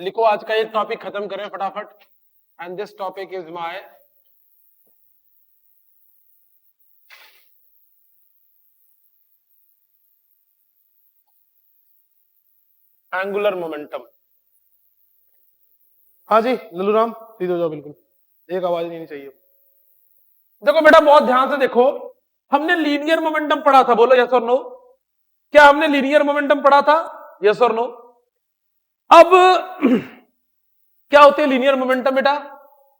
लिखो आज का ये टॉपिक खत्म करें फटाफट। And this topic is my angular momentum. हाँ जी लल्लू राम सीधे हो जाओ, बिल्कुल एक आवाज नहीं चाहिए। देखो बेटा बहुत ध्यान से देखो, हमने लीनियर मोमेंटम पढ़ा था, बोलो यस और नो। क्या हमने लीनियर मोमेंटम पढ़ा था? यस और नो। अब क्या होती है लीनियर मोमेंटम बेटा?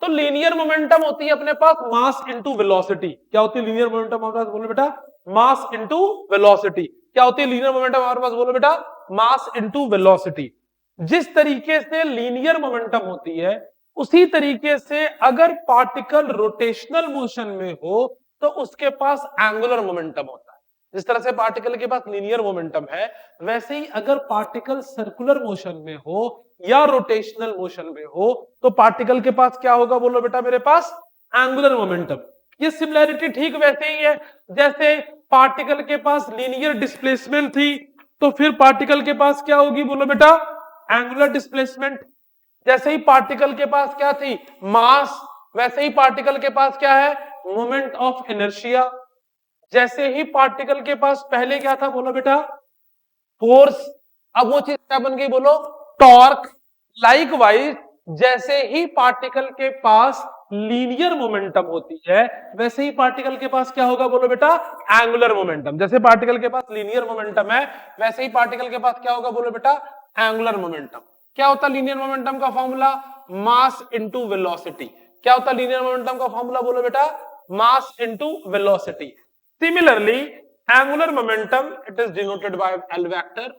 तो लीनियर मोमेंटम होती है अपने पास मास इनटू वेलोसिटी। क्या होती है लीनियर मोमेंटम हमारे पास? बोलो बेटा मास इनटू वेलोसिटी। क्या होती है लीनियर मोमेंटम हमारे पास? बोलो बेटा मास इनटू वेलोसिटी। जिस तरीके से लीनियर मोमेंटम होती है उसी तरीके से अगर पार्टिकल रोटेशनल मोशन में हो तो उसके पास एंगुलर मोमेंटम होता है। जिस तरह से पार्टिकल के पास लीनियर मोमेंटम है, वैसे ही अगर पार्टिकल सर्कुलर मोशन में हो या रोटेशनल मोशन में हो तो पार्टिकल के पास क्या होगा? बोलो बेटा मेरे पास एंगुलर मोमेंटम। ये सिमिलैरिटी ठीक वैसे ही है जैसे पार्टिकल के पास लीनियर डिस्प्लेसमेंट थी तो फिर पार्टिकल के पास क्या होगी? बोलो बेटा एंगुलर डिस्प्लेसमेंट। जैसे ही पार्टिकल के पास क्या थी? मास, वैसे ही पार्टिकल के पास क्या है? Moment of inertia. जैसे ही पार्टिकल के पास पहले क्या था? बोलो बेटा फोर्स। अब वो चीज क्या बन गई? बोलो टॉर्क। लाइकवाइज जैसे ही पार्टिकल के पास लीनियर मोमेंटम होती है वैसे ही पार्टिकल के पास क्या होगा? बोलो बेटा एंगुलर मोमेंटम। जैसे पार्टिकल के पास लीनियर मोमेंटम है वैसे ही पार्टिकल के पास क्या होगा? बोलो बेटा एंगुलर मोमेंटम। क्या होता है लीनियर मोमेंटम का फॉर्मूला? मास इनटू वेलोसिटी। क्या होता है लीनियर मोमेंटम का फॉर्मूला? बोलो बेटा मास into velocity. Similarly angular momentum it is denoted by L vector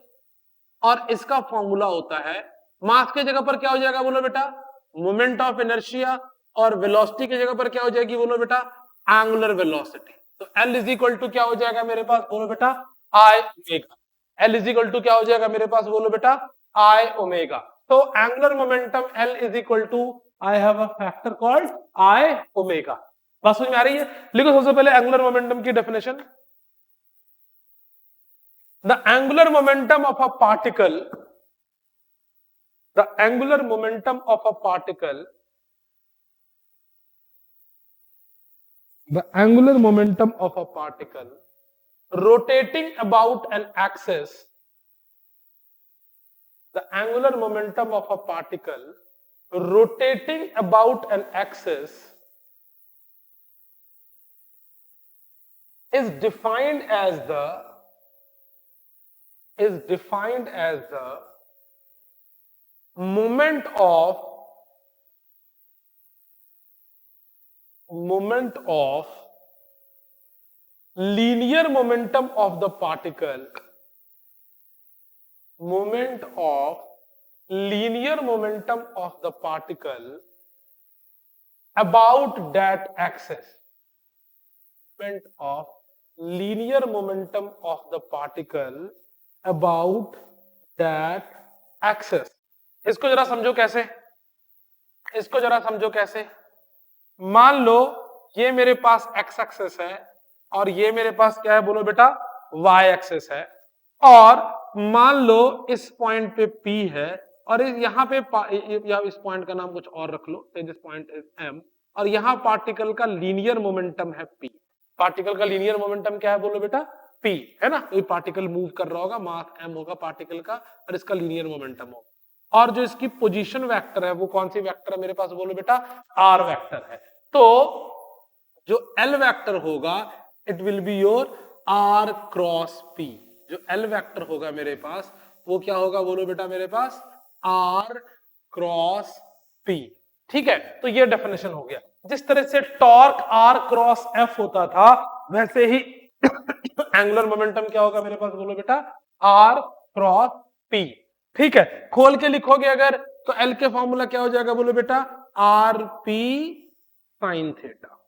और इसका फॉर्मूला होता है मास के जगह पर क्या हो जाएगा? बोलो बेटा मोमेंट ऑफ इनर्शिया और वेलोसिटी की जगह पर क्या हो जाएगी? बोलो बेटा एंगुलर वेलोसिटी। तो L इज इक्वल टू क्या हो जाएगा मेरे पास? बोलो बेटा I omega. L is equal to क्या हो जाएगा मेरे पास? बोलो बेटा आई ओमेगा। तो angular momentum L is equal to I have a factor called I omega. बात समझ में आ रही है? लिखो सबसे पहले एंगुलर मोमेंटम की definition. The angular momentum of a particle, the angular momentum of a particle, the angular momentum of a particle rotating about an axis, the angular momentum of a particle rotating about an axis is defined as the moment of linear momentum of the particle, moment of linear momentum of the particle about that axis, moment of linear momentum of the particle about that axis। इसको जरा समझो कैसे, इसको जरा समझो कैसे। मान लो ये मेरे पास एक्स एक्सेस है और ये मेरे पास क्या है? बोलो बेटा वाई एक्सेस है। और मान लो इस पॉइंट पे P है और यहाँ पे या इस पॉइंट का नाम कुछ और रख लो, दिस पॉइंट इज M, और यहाँ पार्टिकल का लीनियर मोमेंटम है P। पार्टिकल का लीनियर मोमेंटम क्या है? बोलो बेटा P है ना। ये पार्टिकल मूव कर रहा होगा, मास M होगा पार्टिकल का और इसका लीनियर मोमेंटम होगा। और जो इसकी पोजीशन वेक्टर है वो कौन सी वेक्टर है मेरे पास? बोलो बेटा R वेक्टर है। तो जो L वेक्टर होगा it will be your R cross P। जो L वेक्टर होगा मेरे पास वो क्या होगा? बोलो बेटा मेरे पास R क्रॉस P। ठीक है, तो ये डेफिनेशन हो गया। जिस तरह से टॉर्क R क्रॉस F होता था वैसे ही एंगुलर मोमेंटम क्या होगा मेरे पास? बोलो बेटा R क्रॉस P। ठीक है, खोल के लिखोगे अगर तो L के फॉर्मूला क्या हो जाएगा? बोलो बेटा आर पी साइन थीटा।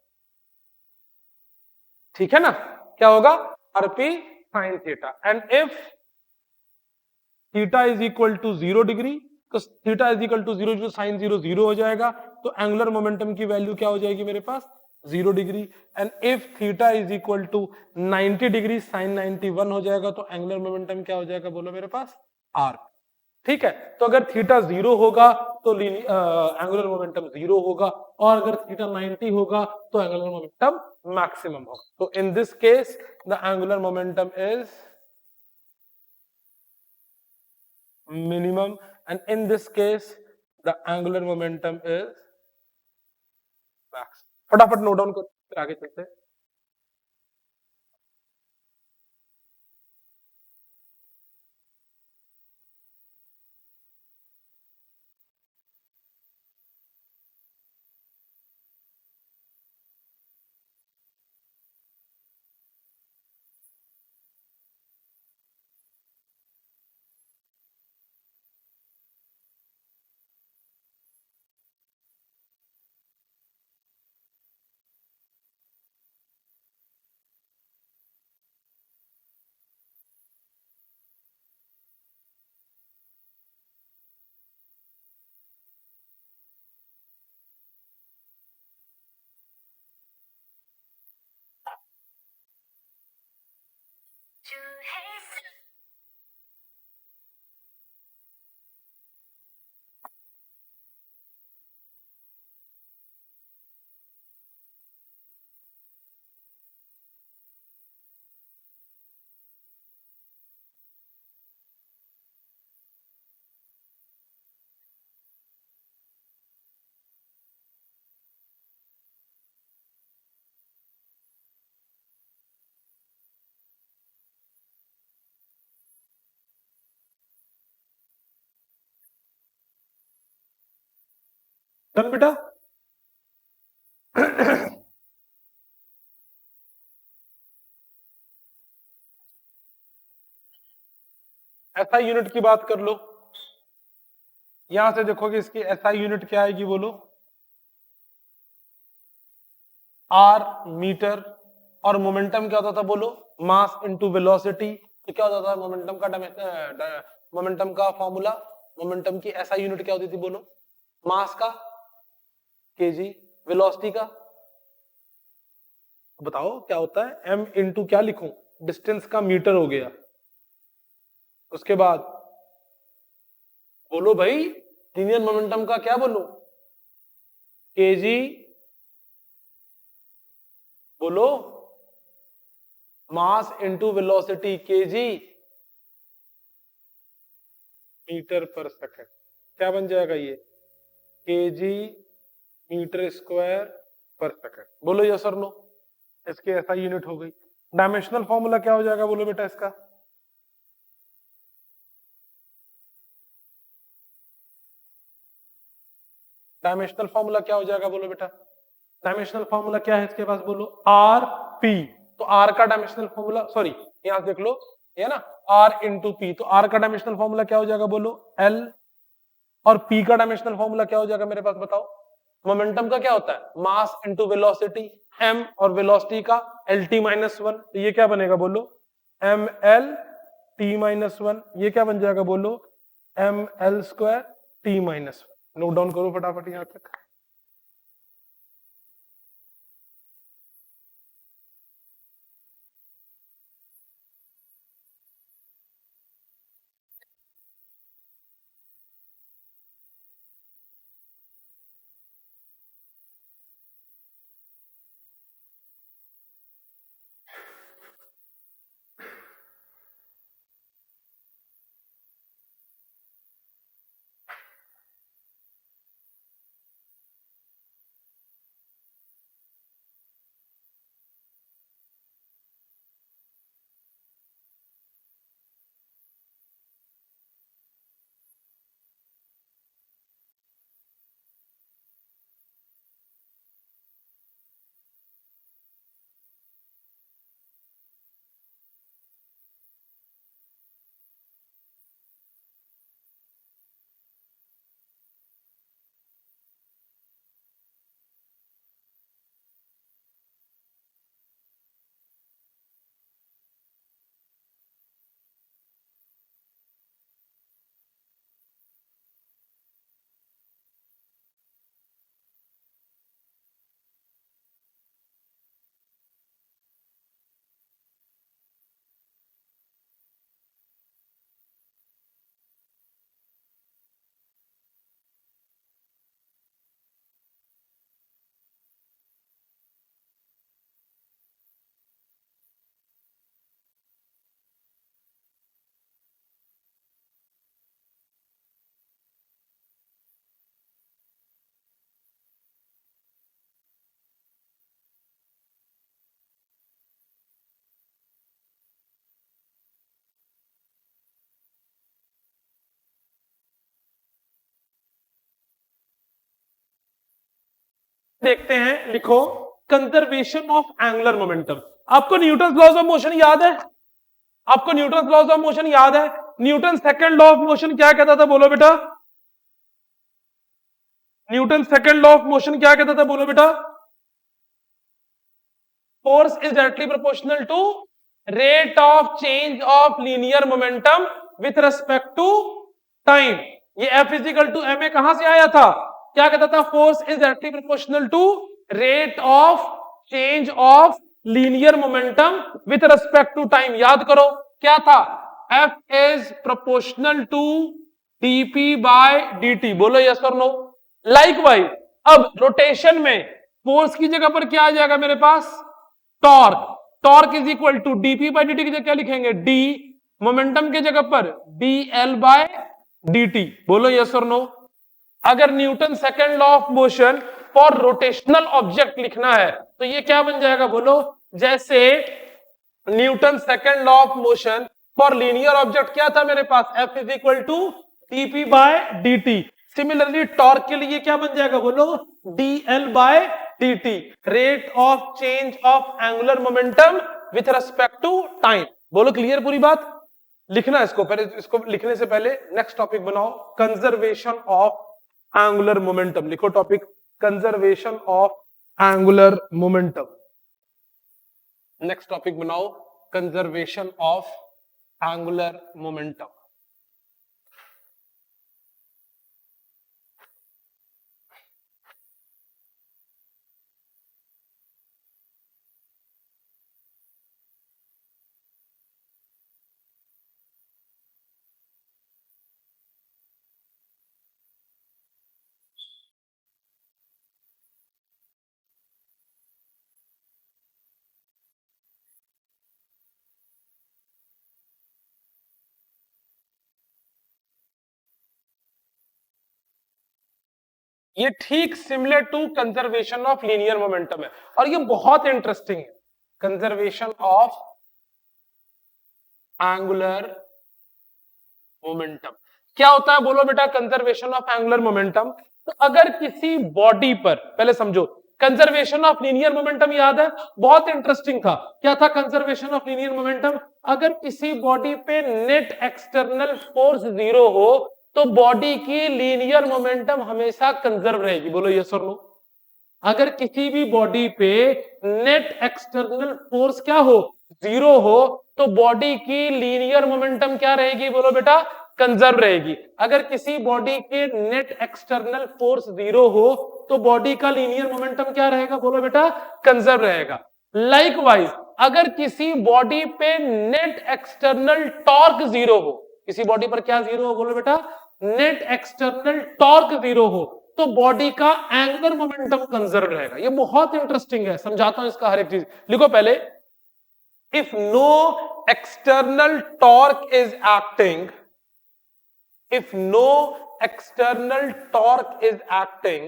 ठीक है ना, क्या होगा? R P sine theta. And if theta is equal to 0 degree तो theta is equal to 0 sine 0 0 हो जाएगा, तो एंगुलर मोमेंटम की वैल्यू क्या हो जाएगी मेरे पास? 0 degree. And if theta is equal to 90 degree sine 91 हो जाएगा, तो एंगुलर मोमेंटम क्या हो जाएगा? बोलो मेरे पास आर। ठीक है, तो अगर थीटा 0 होगा तो एंगुलर मोमेंटम 0 होगा, और अगर थीटा 90 होगा तो एंगुलर मोमेंटम मैक्सिमम होगा। तो in this case the angular momentum is minimum, and in this case the angular momentum is max। फटाफट नोट डाउन कर, फिर आगे चलते हैं। डन बेटा। एसआई यूनिट की बात कर लो, यहां से देखोगे इसकी एसआई यूनिट क्या आएगी, बोलो। आर मीटर, और मोमेंटम क्या होता था बोलो, मास इनटू वेलोसिटी। तो क्या होता था मोमेंटम का मोमेंटम का फॉर्मूला, मोमेंटम की एसआई यूनिट क्या होती थी बोलो, मास का केजी, वेलोसिटी का बताओ क्या होता है, एम इंटू क्या लिखूं, डिस्टेंस का मीटर हो गया। उसके बाद बोलो भाई लीनियर मोमेंटम का क्या बोलो, केजी, बोलो mass into velocity, KG metre per second. क्या बन जाएगा ये, KG metre square per second. बोलो यस और नो, इसकी ऐसा यूनिट हो गई। डायमेंशनल फॉर्मूला क्या हो जाएगा बोलो बेटा इसका, डायमेंशनल फॉर्मूला क्या हो जाएगा बोलो बेटा, डायमेंशनल फॉर्मूला क्या है इसके पास बोलो, आर पी। तो आर का डायमेंशनल फॉर्मूला, सॉरी यहां देख लो, ये ना आर इंटू पी, तो आर का डायमेंशनल फॉर्मूला क्या हो जाएगा बोलो, एल, और पी का डायमेंशनल फॉर्मूला क्या हो जाएगा मेरे पास बताओ। मोमेंटम का क्या होता है, मास इंटू वेलोसिटी, एम, और वेलोसिटी का एल टी माइनस वन, तो ये क्या बनेगा बोलो, M L T minus one. ये क्या बन जाएगा बोलो, M L square T minus one. Note down करो फटाफट यहां तक। देखते हैं, लिखो कंजर्वेशन ऑफ एंगुलर मोमेंटम। आपको न्यूटन लॉज ऑफ मोशन याद है? आपको न्यूटन लॉज ऑफ मोशन याद है? Newton second law of motion क्या कहता था, बोलो बेटा? Newton second law of motion क्या कहता था, बोलो बेटा? Force is directly proportional to rate of change of linear momentum with respect to time. ये F equal to M A कहां से आया था? क्या कहता था? Force is directly proportional to rate of change of linear momentum with respect to time. याद करो क्या था? F is proportional to dp by dt। बोलो यस और नो। लाइकवाइज अब रोटेशन में फोर्स की जगह पर क्या आ जाएगा मेरे पास? Torque. Torque is equal to D P by D T जगह क्या लिखेंगे? डी। मोमेंटम के जगह पर D L by D T. बोलो यस और नो। अगर Newton second law of motion for rotational object लिखना है तो ये क्या बन जाएगा, बोलो? जैसे Newton second law of motion for linear object क्या था मेरे पास? F is equal to TP by D T. Similarly torque के लिए क्या बन जाएगा, बोलो? D L by D T, rate of change of angular momentum with respect to time. बोलो क्लियर पूरी बात? लिखना इसको पहले, इसको लिखने से पहले नेक्स्ट टॉपिक बनाओ, कंजर्वेशन ऑफ एंगुलर मोमेंटम। लिखो topic conservation of angular momentum. Next topic बनाओ कंजर्वेशन ऑफ एंगुलर मोमेंटम। ये ठीक similar to conservation of linear momentum है और ये बहुत इंटरेस्टिंग है। कंजर्वेशन ऑफ एंगुलर मोमेंटम क्या होता है, बोलो बेटा? कंजर्वेशन ऑफ एंगुलर मोमेंटम, तो अगर किसी बॉडी पर, पहले समझो कंजर्वेशन ऑफ लीनियर मोमेंटम याद है, बहुत इंटरेस्टिंग था। क्या था कंजर्वेशन ऑफ लीनियर मोमेंटम? अगर किसी बॉडी पे नेट एक्सटर्नल फोर्स जीरो हो तो बॉडी की लीनियर मोमेंटम हमेशा कंजर्व रहेगी। बोलो यस और नो। अगर किसी भी बॉडी पे नेट एक्सटर्नल फोर्स क्या हो? जीरो हो, तो बॉडी की लीनियर मोमेंटम क्या रहेगी, बोलो बेटा? कंजर्व रहेगी। अगर किसी बॉडी के नेट एक्सटर्नल फोर्स जीरो हो तो बॉडी का लीनियर मोमेंटम क्या रहेगा, बोलो बेटा? कंजर्व रहेगा। लाइकवाइज अगर किसी बॉडी पे नेट एक्सटर्नल टॉर्क जीरो हो, किसी बॉडी पर क्या जीरो हो, बोलो बेटा? नेट एक्सटर्नल टॉर्क जीरो हो, तो बॉडी का एंगुलर मोमेंटम कंजर्व रहेगा। ये बहुत इंटरेस्टिंग है, समझाता हूं इसका हर एक चीज। लिखो पहले, if no external torque is acting, if no external torque is acting,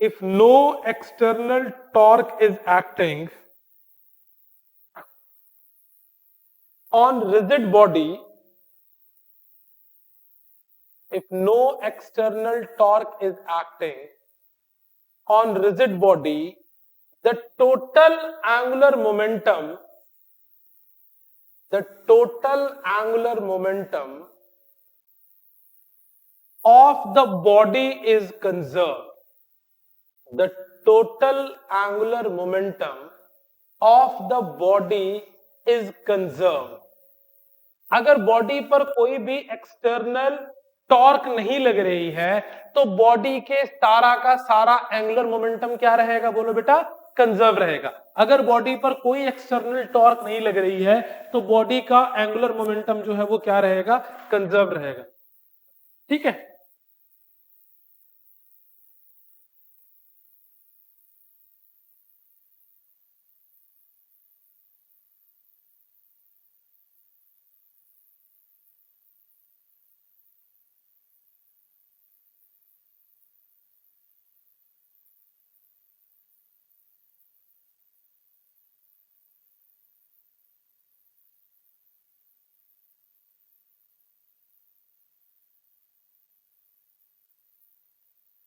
if no external torque is acting on rigid body, if no external torque is acting on rigid body, the total angular momentum, the total angular momentum of the body is conserved. The total angular momentum of the body is conserved. अगर body पर कोई भी external torque नहीं लग रही है तो body के सारा का सारा एंगुलर मोमेंटम क्या रहेगा, बोलो बेटा? कंजर्व रहेगा। अगर बॉडी पर कोई एक्सटर्नल टॉर्क नहीं लग रही है तो बॉडी का एंगुलर मोमेंटम जो है वो क्या रहेगा? कंजर्व रहेगा। ठीक है?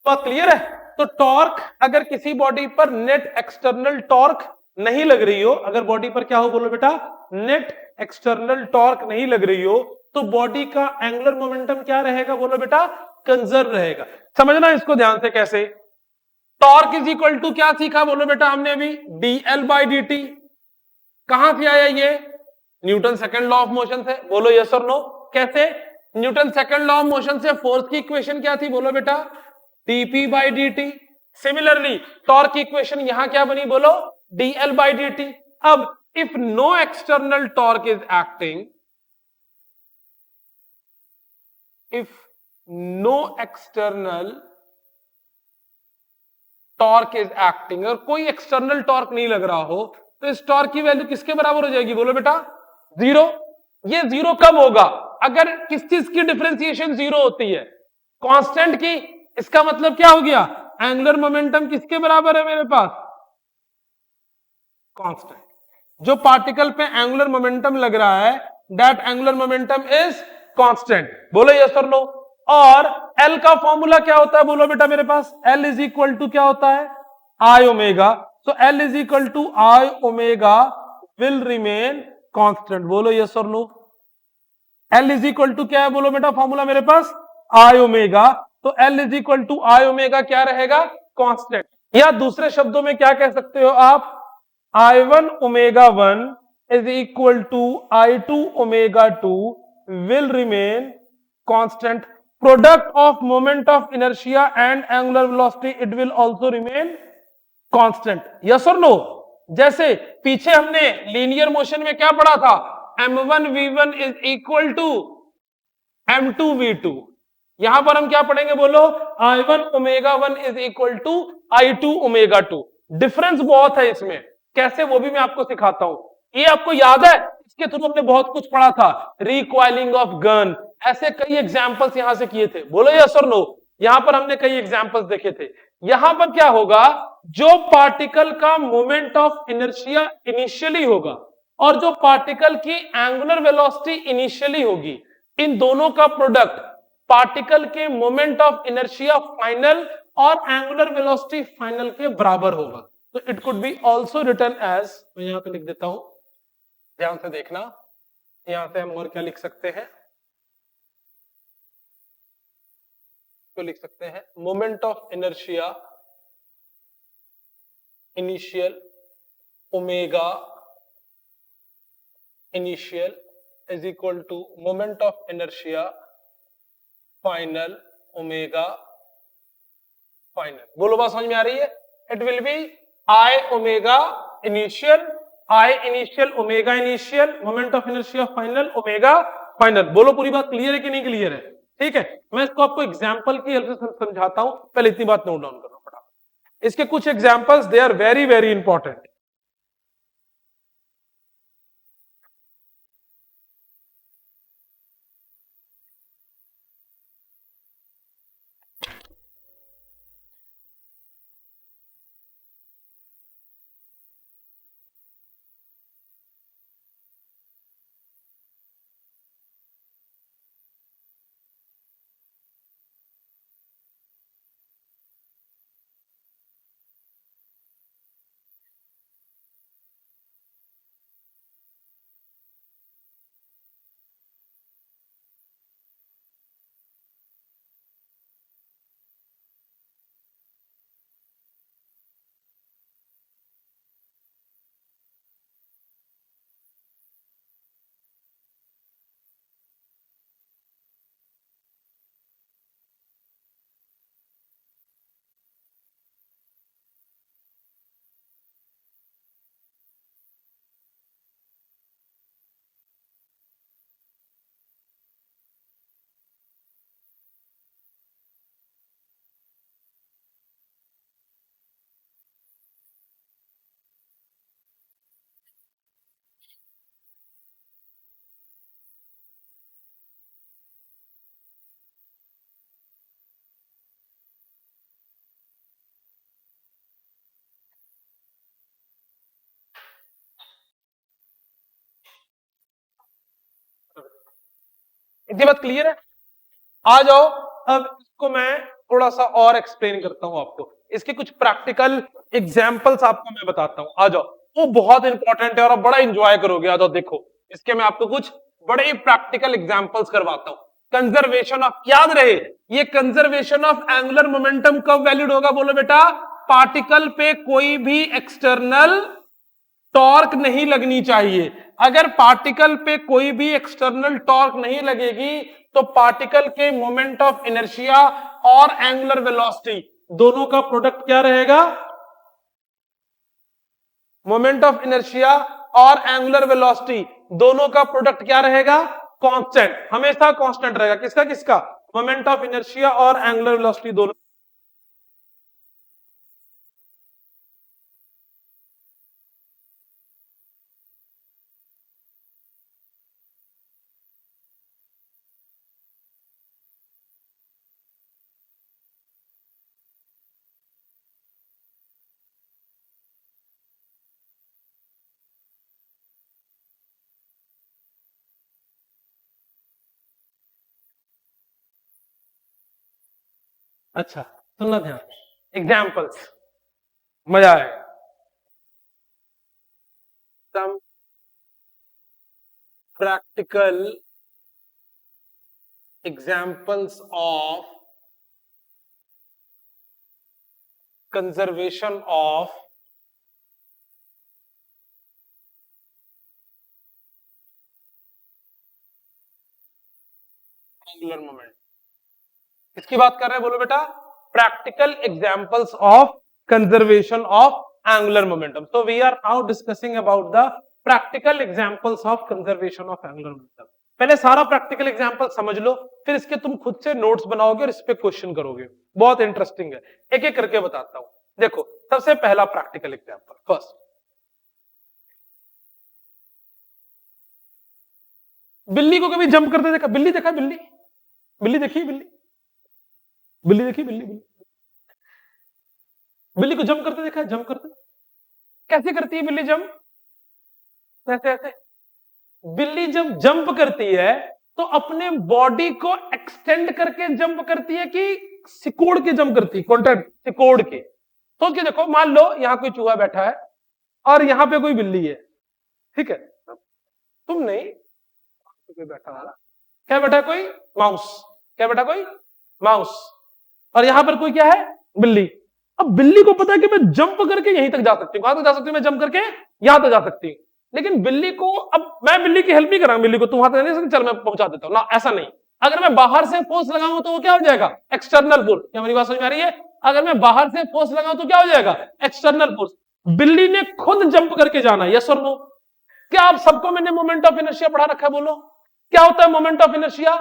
बात क्लियर है? तो टॉर्क अगर किसी बॉडी पर नेट एक्सटर्नल टॉर्क नहीं लग रही हो, अगर बॉडी पर क्या हो बोलो बेटा, नेट एक्सटर्नल टॉर्क नहीं लग रही हो, तो बॉडी का एंगुलर मोमेंटम क्या रहेगा बोलो बेटा, कंजर्व रहेगा। समझना इसको ध्यान से कैसे। टॉर्क इज इक्वल टू क्या सीखा बोलो बेटा हमने अभी, dl बाई dt। कहां से आया ये, Newton second law of motion से, बोलो यस और नो। कैसे, Newton second law of motion से फोर्स की इक्वेशन क्या थी बोलो बेटा, dp by dt। Similarly torque की इक्वेशन यहां क्या बनी बोलो, dl बाई dt। अब if no external torque is acting, if no external torque is acting, और कोई एक्सटर्नल टॉर्क नहीं लग रहा हो, तो इस टॉर्क की वैल्यू किसके बराबर हो जाएगी बोलो बेटा, जीरो। ये जीरो कब होगा, अगर किस चीज की डिफरेंशिएशन जीरो होती है, कांस्टेंट की। इसका मतलब क्या हो गया, एंगुलर मोमेंटम किसके बराबर है मेरे पास, कांस्टेंट। जो पार्टिकल पे एंगुलर मोमेंटम लग रहा है, that angular momentum is constant. बोलो यस और नो। और एल का फॉर्मूला क्या होता है बोलो बेटा मेरे पास, एल इज इक्वल टू क्या होता है, I omega. So L is equal to I omega will remain constant. बोलो यस और no. L is equal to क्या है बोलो बेटा, फॉर्मूला मेरे पास आई ओमेगा। तो L is equal to I omega क्या रहेगा, कांस्टेंट। या दूसरे शब्दों में क्या कह सकते हो आप, I1 omega 1 is equal to I2 omega 2 will remain constant. Product of moment of inertia and angular velocity, it will also remain constant. Yes or no? जैसे पीछे हमने लीनियर मोशन में क्या पढ़ा था, m1 v1 is equal to m2 v2। यहां पर हम क्या पढ़ेंगे बोलो, I1 omega 1 is equal to I2 omega 2। Difference बहुत है इसमें, कैसे वो भी मैं आपको सिखाता हूं। ये आपको याद है, इसके थ्रू हमने बहुत कुछ पढ़ा था, रिकॉइलिंग ऑफ गन, ऐसे कई एग्जांपल्स यहां से किए थे। बोलो यस और नो। यहां पर हमने कई एग्जांपल्स देखे थे। यहां पर क्या होगा, जो पार्टिकल का मोमेंट ऑफ इनर्शिया इनिशियली होगा और जो पार्टिकल की एंगुलर वेलोसिटी इनिशियली होगी, इन दोनों का प्रोडक्ट पार्टिकल के मोमेंट ऑफ इनर्शिया फाइनल और एंगुलर वेलोसिटी फाइनल के बराबर होगा। तो it could be also written as, मैं यहां पे लिख देता हूं, ध्यान से देखना। यहां से हम और क्या लिख सकते हैं, तो लिख सकते हैं moment of inertia initial omega initial is equal to moment of inertia final omega final. बोलो बात समझ में आ रही है। It will be I omega initial, I initial omega initial, moment of inertia final omega final. बोलो पूरी बात क्लियर है कि नहीं क्लियर है, ठीक है। मैं इसको आपको एग्जांपल की हेल्प से समझाता हूं, पहले इतनी बात नोट डाउन करना पड़ा। इसके कुछ examples, they are very very important. इतनी बात क्लियर है। आ जाओ, अब इसको मैं थोड़ा सा और एक्सप्लेन करता हूं आपको। इसके कुछ प्रैक्टिकल एग्जाम्पल्स आपको मैं बताता हूं, आ जाओ। वो बहुत इंपॉर्टेंट है और आप बड़ा इंजॉय करोगे। आ जाओ देखो, इसके मैं आपको कुछ बड़े ही प्रैक्टिकल एग्जाम्पल्स करवाता हूं। कंजर्वेशन ऑफ, याद रहे ये कंजर्वेशन ऑफ एंगुलर मोमेंटम कब वैलिड होगा, बोलो बेटा, पार्टिकल पे कोई भी एक्सटर्नल टॉर्क नहीं लगनी चाहिए। अगर पार्टिकल पे कोई भी एक्सटर्नल टॉर्क नहीं लगेगी तो पार्टिकल के मोमेंट ऑफ इनर्शिया और एंगुलर वेलोसिटी दोनों का प्रोडक्ट क्या रहेगा, मोमेंट ऑफ इनर्शिया और एंगुलर वेलोसिटी दोनों का प्रोडक्ट क्या रहेगा, कांस्टेंट, हमेशा कांस्टेंट रहेगा। किसका किसका, मोमेंट ऑफ इनर्शिया और एंगुलर वेलोसिटी दोनों। अच्छा सुनना ध्यान, एग्जाम्पल्स, मजा आएगा। some practical examples of conservation of angular moment. किसकी बात कर रहे हैं, बोलो बेटा, practical examples of conservation of angular momentum. So we are now discussing about the practical examples of conservation of angular momentum. पहले सारा प्रैक्टिकल एग्जांपल समझ लो, फिर इसके तुम खुद से नोट्स बनाओगे और इस पे क्वेश्चन करोगे। बहुत इंटरेस्टिंग है, एक एक करके बताता हूं। देखो सबसे पहला प्रैक्टिकल एग्जांपल, फर्स्ट, बिल्ली को कभी जंप करते देखा, बिल्ली देखा, बिल्ली, बिल्ली देखी, बिल्ली, बिल्ली देखी, बिल्ली, बिल्ली, बिल्ली को जंप करते देखा, जंप करते कैसे करती है बिल्ली जंप, ऐसे ऐसे। बिल्ली जब जंप करती है तो अपने बॉडी को एक्सटेंड करके जंप करती है कि सिकोड़ के जंप करती है, कॉन्टैक्ट सिकोड़ के। सोच के देखो, मान लो यहां कोई चूहा बैठा है और यहां पे कोई बिल्ली है, ठीक है, तुम नहीं, कोई बैठा है, क्या बैठा है, कोई माउस, क्या बैठा, कोई माउस, और यहां पर कोई क्या है, बिल्ली। अब बिल्ली को पता है कि मैं जंप करके यहीं तक जा सकती हूं, कहां तक जा सकती हूं, मैं जंप करके यहां तक जा सकती हूं। लेकिन बिल्ली को, अब मैं बिल्ली की हेल्प नहीं कर रहा हूं, बिल्ली को तुम वहां तक नहीं सकते, चल मैं पहुंचा देता हूं ना, ऐसा नहीं। अगर मैं बाहर से फोर्स लगाऊं तो वो क्या हो जाएगा, एक्सटर्नल फोर्स। क्या मेरी बात समझ में आ रही है, अगर मैं बाहर से फोर्स लगाऊं तो क्या हो जाएगा, एक्सटर्नल फोर्स। बिल्ली ने खुद जंप करके जाना, यस और नो। क्या आप सबको मैंने मोमेंट ऑफ इनर्शिया पढ़ा रखा है, बोलो क्या होता है moment of inertia,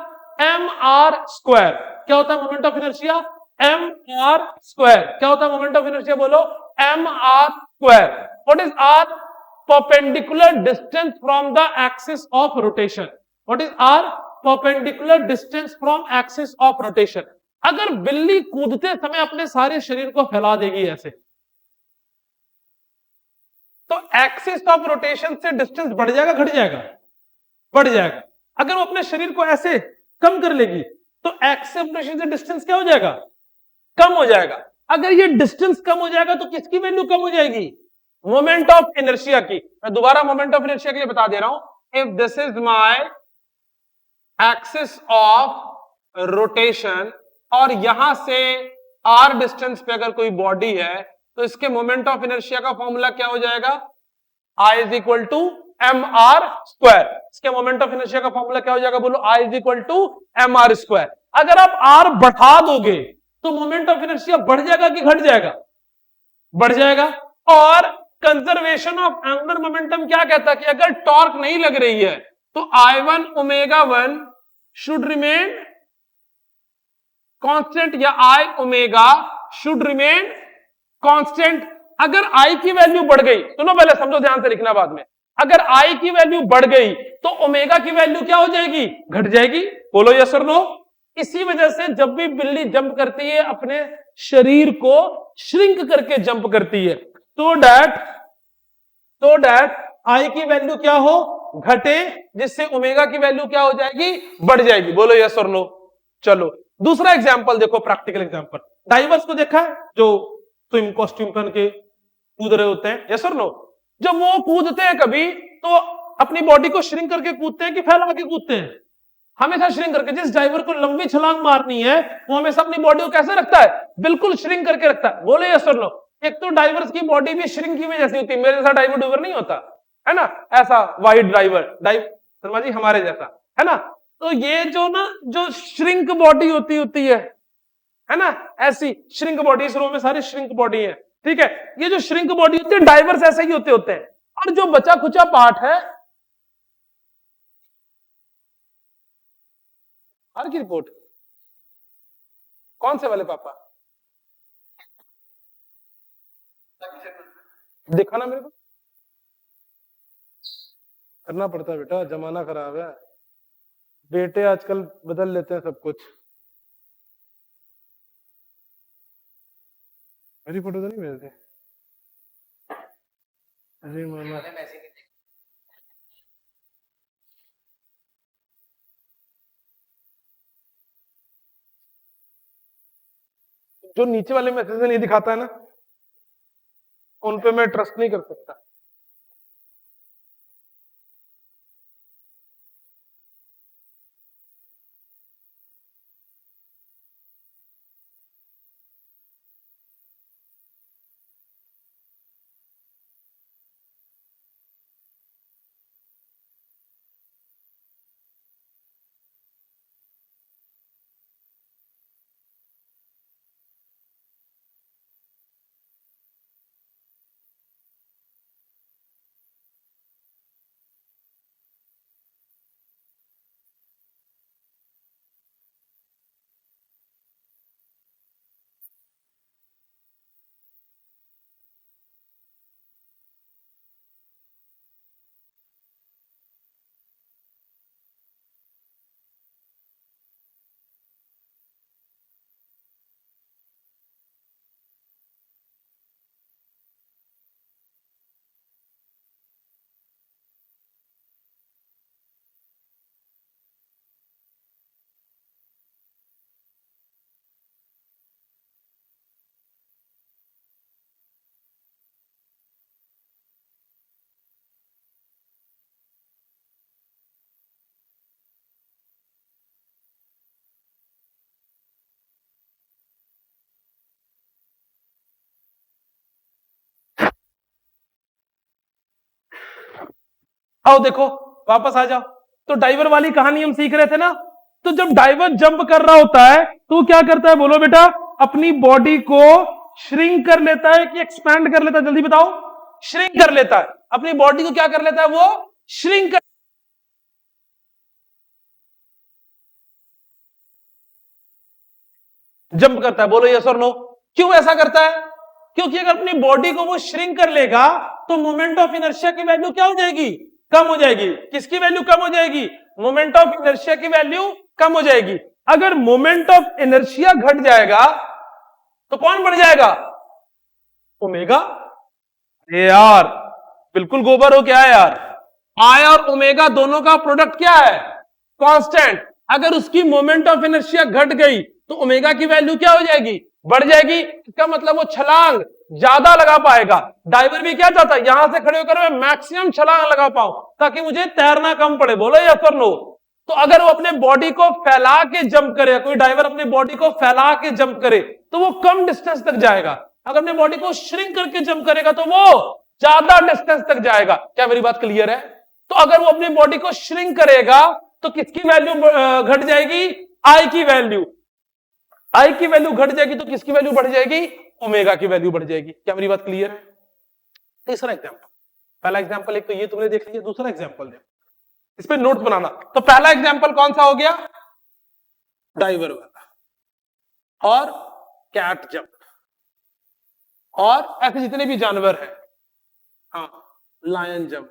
M R square. क्या होता है moment of inertia, M R square. क्या होता है मोमेंट ऑफ इनर्शिया, बोलो M R square. What is R, perpendicular distance from the axis of rotation. What is R, perpendicular distance from axis of rotation. अगर बिल्ली कूदते समय अपने सारे शरीर को फैला देगी ऐसे, तो एक्सिस ऑफ रोटेशन से डिस्टेंस बढ़ जाएगा, घट जाएगा, बढ़ जाएगा। अगर वो अपने शरीर को ऐसे कम कर लेगी तो एक्सिस ऑफ रोटेशन से डिस्टेंस क्या हो जाएगा, कम हो जाएगा। अगर ये डिस्टेंस कम हो जाएगा तो किसकी वैल्यू कम हो जाएगी, मोमेंट ऑफ इनर्शिया की। मैं दोबारा मोमेंट ऑफ इनर्शिया के लिए बता दे रहा हूं, if this is my axis of rotation और यहां से आर डिस्टेंस पे अगर कोई बॉडी है तो इसके मोमेंट ऑफ इनर्शिया का फॉर्मूला क्या हो जाएगा, I is equal to M R square. इसके मोमेंट ऑफ इनर्शिया का फॉर्मूला क्या हो जाएगा, बोलो I is equal to M R square. अगर आप आर बढ़ा दोगे तो मोमेंट ऑफ इनर्शिया बढ़ जाएगा कि घट जाएगा, बढ़ जाएगा। और कंजर्वेशन ऑफ एंगुलर मोमेंटम क्या कहता है कि अगर टॉर्क नहीं लग रही है तो I1 omega 1 should remain constant या I omega should remain constant. अगर I की वैल्यू बढ़ गई, सुनो पहले समझो, ध्यान से लिखना बाद में। अगर I की वैल्यू बढ़ गई तो ओमेगा की वैल्यू क्या हो जाएगी, घट जाएगी। बोलो यस और नो। इसी वजह से जब भी बिल्ली जंप करती है अपने शरीर को श्रिंक करके जंप करती है, तो डैट आई की वैल्यू क्या हो, घटे, जिससे ओमेगा की वैल्यू क्या हो जाएगी, बढ़ जाएगी। बोलो यस और नो। चलो दूसरा एग्जांपल देखो, प्रैक्टिकल एग्जांपल। डाइवर्स को देखा है, जो स्विम कॉस्ट्यूम पहन के कूद रहे होते हैं, यस और नो? जब वो कूदते हैं कभी तो अपनी बॉडी को श्रिंक करके कूदते हैं कि फैला के कूदते हैं? हमेशा श्रिंक करके। जिस ड्राइवर को लंबी छलांग मारनी है वो हमेशा अपनी बॉडी को कैसे रखता है? बिल्कुल श्रिंक करके रखता है। बोले यस और नो? एक तो डाइवर्स की बॉडी भी श्रिंक की वजह जैसी होती है, मेरे जैसा डाइवर डूवर नहीं होता है ना, ऐसा वाइड ड्राइवर शर्मा जी हमारे जैसा, है ना? तो ये जो ना जो श्रिंक बॉडी होती है ना, ऐसी श्रिंक बॉडी, इस रो में सारी श्रिंक बॉडी है, ठीक है? ये जो श्रिंक बॉडी होती है डाइवर्स ऐसे ही होते हैं। और जो बचा खुचा पार्ट है, हर की रिपोर्ट कौन से वाले पापा दिखाना मेरे को, करना पड़ता है बेटा, जमाना खराब है, बेटे आजकल बदल लेते हैं सब कुछ। मेरी फोटो तो नहीं भेजते? अरे मामा जो नीचे वाले मैसेज नहीं दिखाता है ना, उन पे मैं ट्रस्ट नहीं कर सकता। आओ देखो, वापस आ जाओ। तो डाइवर वाली कहानी हम सीख रहे थे ना। तो जब डाइवर जंप कर रहा होता है तो क्या करता है बोलो बेटा? अपनी बॉडी को श्रिंक कर लेता है कि एक्सपैंड कर लेता है? जल्दी बताओ। श्रिंक कर लेता है। अपनी बॉडी को क्या कर लेता है? वो श्रिंक कर, जंप करता है। बोलो यस और नो? क्यों ऐसा करता है? क्योंकि अगर अपनी बॉडी को वो श्रिंक कर लेगा तो मोमेंट ऑफ इनर्शिया की वैल्यू क्या हो जाएगी? कम हो जाएगी। किसकी वैल्यू कम हो जाएगी? मोमेंट ऑफ इनर्शिया की वैल्यू कम हो जाएगी। अगर मोमेंट ऑफ इनर्शिया घट जाएगा तो कौन बढ़ जाएगा? ओमेगा। यार बिल्कुल गोबर हो क्या है यार? आई और ओमेगा दोनों का प्रोडक्ट क्या है? कांस्टेंट। अगर उसकी मोमेंट ऑफ इनर्शिया घट गई तो ओमेगा की वैल्यू क्या हो जाएगी? बढ़ जाएगी। इसका मतलब वो छलांग ज्यादा लगा पाएगा। डाइवर भी क्या चाहता है? यहां से खड़े होकर मैं मैक्सिमम छलांग लगा पाऊं ताकि मुझे तैरना कम पड़े। बोलो यस और नो? तो अगर वो अपने बॉडी को फैला के जंप करे, कोई डाइवर अपनी बॉडी को फैला के जंप करे तो वो कम डिस्टेंस तक जाएगा। अगर अपने बॉडी को श्रिंक करके जंप करेगा तो वो ज्यादा डिस्टेंस तक जाएगा। क्या मेरी बात क्लियर है? तो अगर वो अपनी बॉडी को श्रिंक करेगा तो किसकी वैल्यू घट जाएगी? आई की वैल्यू। आई की वैल्यू घट जाएगी तो किसकी वैल्यू बढ़ जाएगी? ओमेगा की वैल्यू बढ़ जाएगी। क्या मेरी बात क्लियर है? तीसरा एग्जांपल, पहला एग्जांपल एक तो ये तुमने देख लिया, दूसरा एग्जांपल देखो, इस पे नोट बनाना। तो पहला एग्जांपल कौन सा हो गया? डाइवर वाला और कैट जंप और ऐसे जितने भी जानवर हैं, हाँ लायन जंप,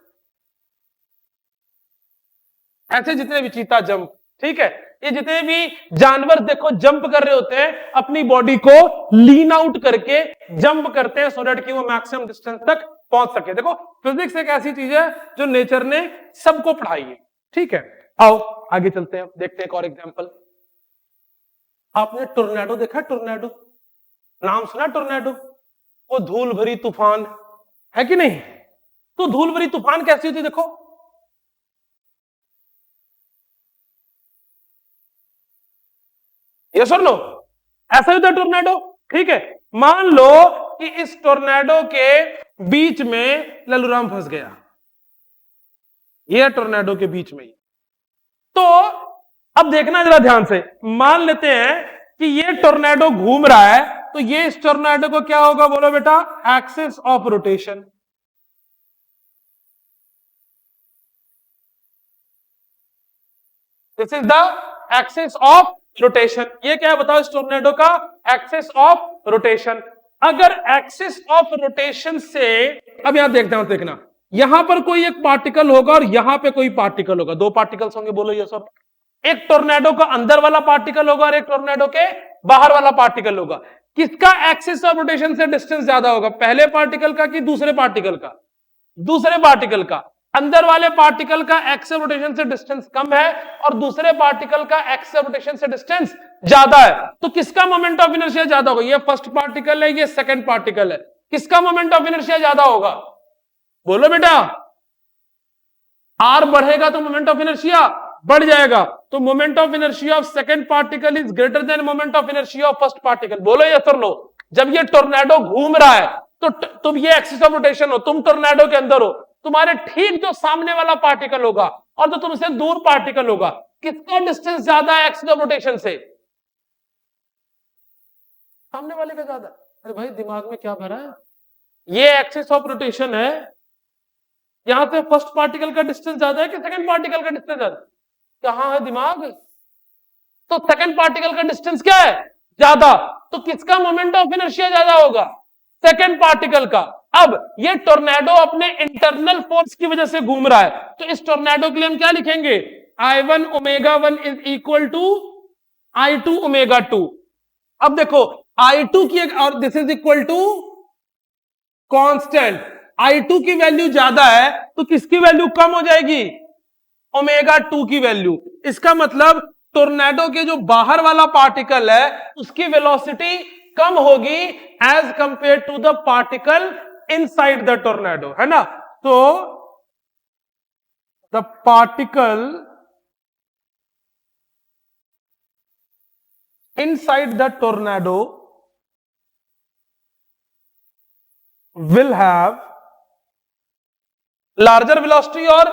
ऐसे जितने भी चीता जंप, ठीक है? ये जितने भी जानवर देखो जंप कर रहे होते हैं अपनी बॉडी को लीन आउट करके जंप करते हैं सो दैट कि वो मैक्सिमम डिस्टेंस तक पहुंच सके। देखो फिजिक्स एक ऐसी चीज है जो नेचर ने सबको पढ़ाई है, ठीक है? आओ आगे चलते हैं, देखते हैं एक और एग्जांपल। आपने टोर्नेडो देखा? टोर्नेडो नाम सुना? टोर्नेडो वो धूल भरी तूफान, है कि नहीं? तो धूल भरी तूफान कैसी होती है देखो, यस और नो, ऐसा होता है टोर्नेडो। ठीक है, मान लो कि इस टोर्नेडो के बीच में लल्लूराम फंस गया, ये टोर्नेडो के बीच में ही। तो अब देखना जरा ध्यान से, मान लेते हैं कि ये टोर्नेडो घूम रहा है, तो ये इस टोर्नेडो को क्या होगा बोलो बेटा, axis of rotation. This is the axis of rotation. ये क्या है बताओ इस टोर्नेडो का एक्सिस ऑफ रोटेशन। अगर एक्सिस ऑफ रोटेशन से, अब यहां देखते हैं, देखना यहां पर कोई एक पार्टिकल होगा और यहां पे कोई पार्टिकल होगा, दो पार्टिकल्स होंगे, बोलो ये सब। एक टोर्नेडो का अंदर वाला पार्टिकल होगा और एक टोर्नेडो के बाहर वाला पार्टिकल होगा। किसका एक्सिस ऑफ रोटेशन से डिस्टेंस ज्यादा होगा, पहले पार्टिकल का कि दूसरे पार्टिकल का? दूसरे पार्टिकल का। अंदर वाले पार्टिकल का एक्सिस ऑफ रोटेशन से डिस्टेंस कम है और दूसरे पार्टिकल का एक्सिस ऑफ रोटेशन से डिस्टेंस ज्यादा है, तो किसका मोमेंट ऑफ इनर्शिया ज्यादा होगा? ये फर्स्ट पार्टिकल है, ये सेकंड पार्टिकल है, किसका मोमेंट ऑफ इनर्शिया ज्यादा होगा? बोलो बेटा। आर बढ़ेगा तो मोमेंट ऑफ इनर्शिया बढ़ जाएगा, तो moment of inertia of second particle is greater then moment of inertia of first particle. बोलो यस और नो। जब ये टोर्नेडो घूम रहा है तो तुम ये एक्सिस ऑफ रोटेशन हो, तुम टोर्नेडो के अंदर हो, तुम्हारे ठीक जो सामने वाला पार्टिकल होगा और जो तुमसे दूर पार्टिकल होगा, किसका डिस्टेंस ज्यादा है एक्सिस ऑफ रोटेशन से? सामने वाले का ज्यादा। अरे भाई दिमाग में क्या भरा है, ये एक्सिस ऑफ रोटेशन है, यहां से फर्स्ट पार्टिकल का डिस्टेंस ज्यादा है कि सेकंड पार्टिकल का डिस्टेंस ज्यादा? कहां है दिमाग? तो सेकंड पार्टिकल का डिस्टेंस क्या है? ज्यादा। तो किसका मोमेंट ऑफ इनर्शिया ज्यादा होगा? सेकंड पार्टिकल का। अब ये टोर्नेडो अपने इंटरनल फोर्स की वजह से घूम रहा है, तो इस टोर्नेडो के लिए हम क्या लिखेंगे? I1 ω1 is equal to I2 ω2। अब देखो I2 की एक, और this is equal to constant. I2 की वैल्यू ज्यादा है तो किसकी वैल्यू कम हो जाएगी? ω2 की वैल्यू। इसका मतलब टोर्नेडो के जो बाहर वाला पार्टिकल है उसकी वेलोसिटी कम होगी as compare to the particle inside the tornado, है ना? तो the particle inside the tornado will have larger velocity और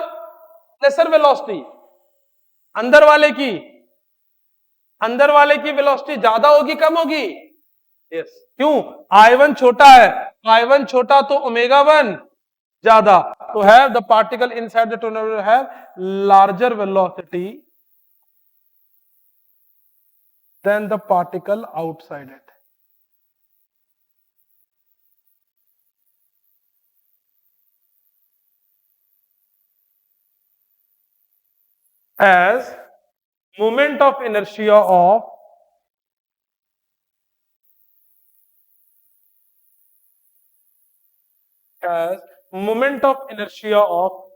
lesser velocity। अंदर वाले की वेलोसिटी ज्यादा होगी कम होगी? यस। क्यों? I1 छोटा है, I1 छोटा तो ω1 ज्यादा, तो have the particle inside the tornado have larger velocity than the particle outside it. as moment of inertia of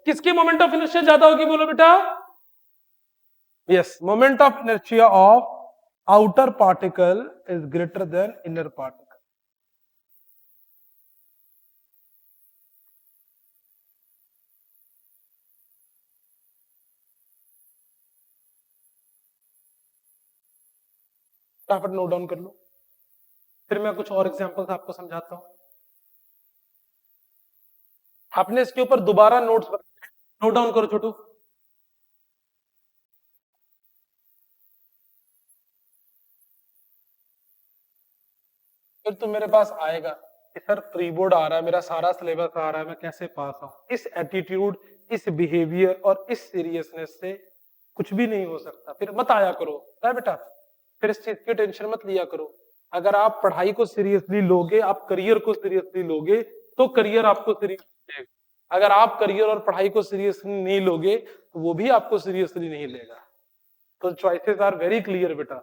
किसकी मोमेंट ऑफ इनर्शिया ज्यादा होगी बोलो बेटा? Yes, moment of inertia of outer particle is greater than inner particle. फटाफट note down कर लो, फिर मैं कुछ और एग्जांपल्स आपको समझाता हूं। आपने इसके ऊपर दोबारा नोट्स नोट डाउन करो छोटू। फिर तुम मेरे पास आएगा कि सर प्री बोर्ड आ रहा है, मेरा सारा सिलेबस आ रहा है, मैं कैसे पास आऊं? इस एटीट्यूड, इस बिहेवियर और इस सीरियसनेस से कुछ भी नहीं हो सकता। फिर मत आया करो, है बेटा, फिर इस चीज की टेंशन मत लिया करो। अगर आप पढ़ाई को सीरियसली लोगे, आप करियर को सीरियसली लोगे, तो करियर आपको सीरियसली लेगा। अगर आप करियर और पढ़ाई को सीरियसली नहीं लोगे तो वो भी आपको सीरियसली नहीं लेगा। तो चॉइसेस आर वेरी क्लियर बेटा।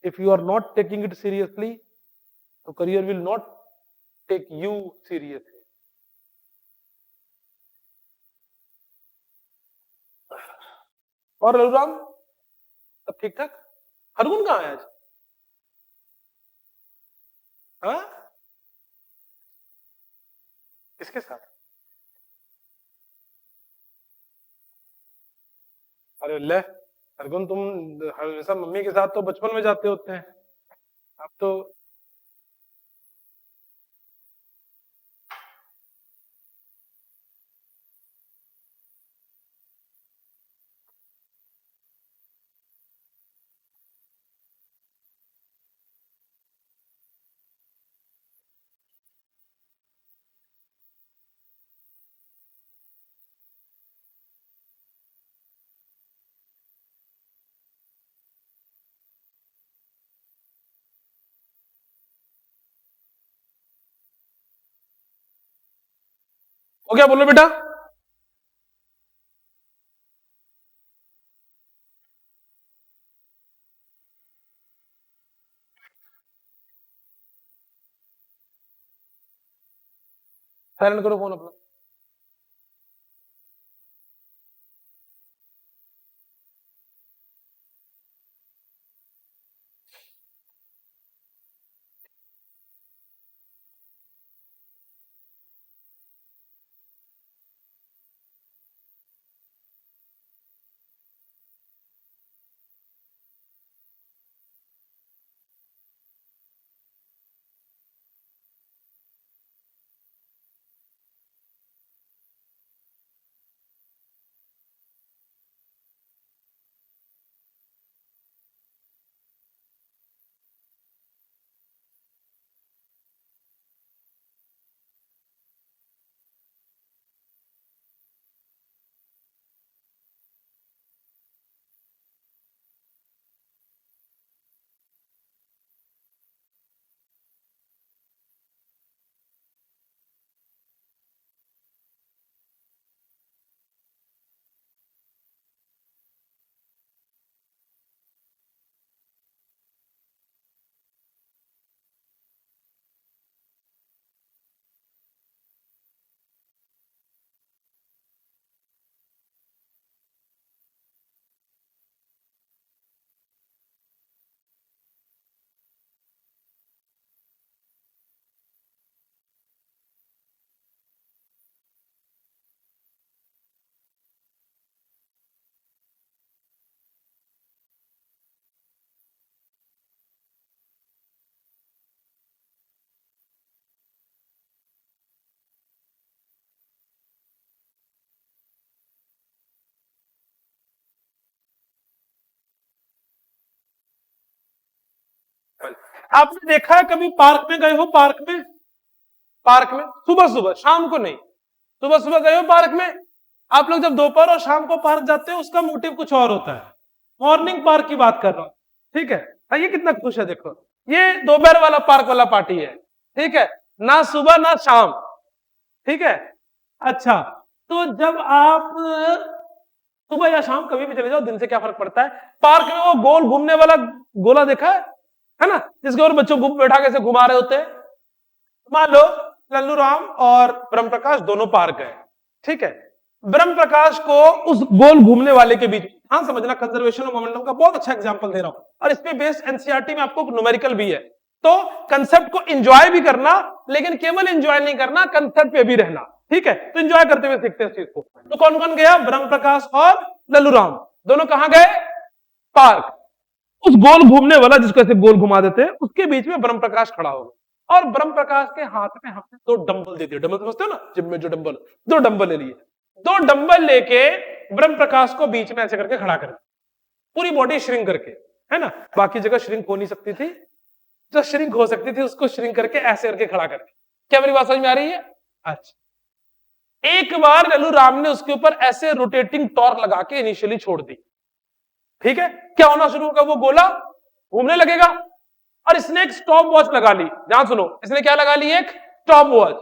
If you are not taking it seriously तो career will not take you seriously. और लल्लूराम सब ठीक ठाक? हरगुन कहाँ है आज? हाँ? किसके साथ? अरे ले अर्जुन, तुम हमेशा मम्मी के साथ तो बचपन में जाते होते हैं, अब तो हो गया, बोलो बेटा। साइलेंट करो फोन अपना। आपने देखा है कभी पार्क में गए हो? पार्क में, पार्क में सुबह सुबह, शाम को नहीं, सुबह सुबह गए हो पार्क में? आप लोग जब दोपहर और शाम को पार्क जाते हो उसका मोटिव कुछ और होता है। मॉर्निंग पार्क की बात कर रहा हूं, ठीक है? ये कितना खुश है देखो, ये दोपहर वाला पार्क वाला पार्टी है, ठीक है? ना सुबह ना शाम, ठीक है? अच्छा, तो जब आप सुबह या शाम कभी भी चले जाओ, दिन से क्या फर्क पड़ता है? पार्क में वो गोल घूमने वाला गोला देखा है ना, जिसके ऊपर बच्चों को बैठा के घुमा रहे होते हैं। मान लो लल्लू राम और ब्रह्म प्रकाश दोनों पार्क गए, ठीक है? ब्रह्म प्रकाश को उस गोल घूमने वाले के बीच, हाँ समझना, कंजर्वेशन ऑफ मोमेंटम का बहुत अच्छा एग्जांपल दे रहा हूं, और इस पे बेस्ड एनसीईआरटी में आपको न्यूमेरिकल भी है। तो कंसेप्ट को एंजॉय भी करना, लेकिन केवल एंजॉय नहीं करना, कंसेप्ट पे भी रहना, ठीक है? तो एंजॉय करते हुए सीखते हैं इस चीज को। तो कौन कौन गया? ब्रह्म प्रकाश और लल्लू राम दोनों कहां गए? पार्क। उस गोल घूमने वाला, जिसको ऐसे गोल घुमा देते हैं, उसके बीच में ब्रह्म प्रकाश खड़ा होगा, और ब्रह्म प्रकाश के हाथ में हमने दो डंबल दे दिए। डंबल समझते हो ना, जिम में जो डंबल, दो डंबल ले लिए। दो डंबल लेके ब्रह्म प्रकाश को बीच में ऐसे करके खड़ा कर, पूरी बॉडी श्रिंक करके, है ना? बाकी जगह श्रिंक हो नहीं सकती थी, जो श्रिंक हो सकती थी उसको श्रिंक करके ऐसे करके खड़ा करके। क्या मेरी बात समझ में आ रही है? अच्छा, एक बार लल्लू राम ने उसके ऊपर ऐसे रोटेटिंग टॉर्क लगा के इनिशियली छोड़ दी, ठीक है? क्या होना शुरू होगा? वो गोला घूमने लगेगा, और इसने एक स्टॉप वॉच लगा ली। ध्यान सुनो, इसने क्या लगा ली? एक स्टॉप वॉच।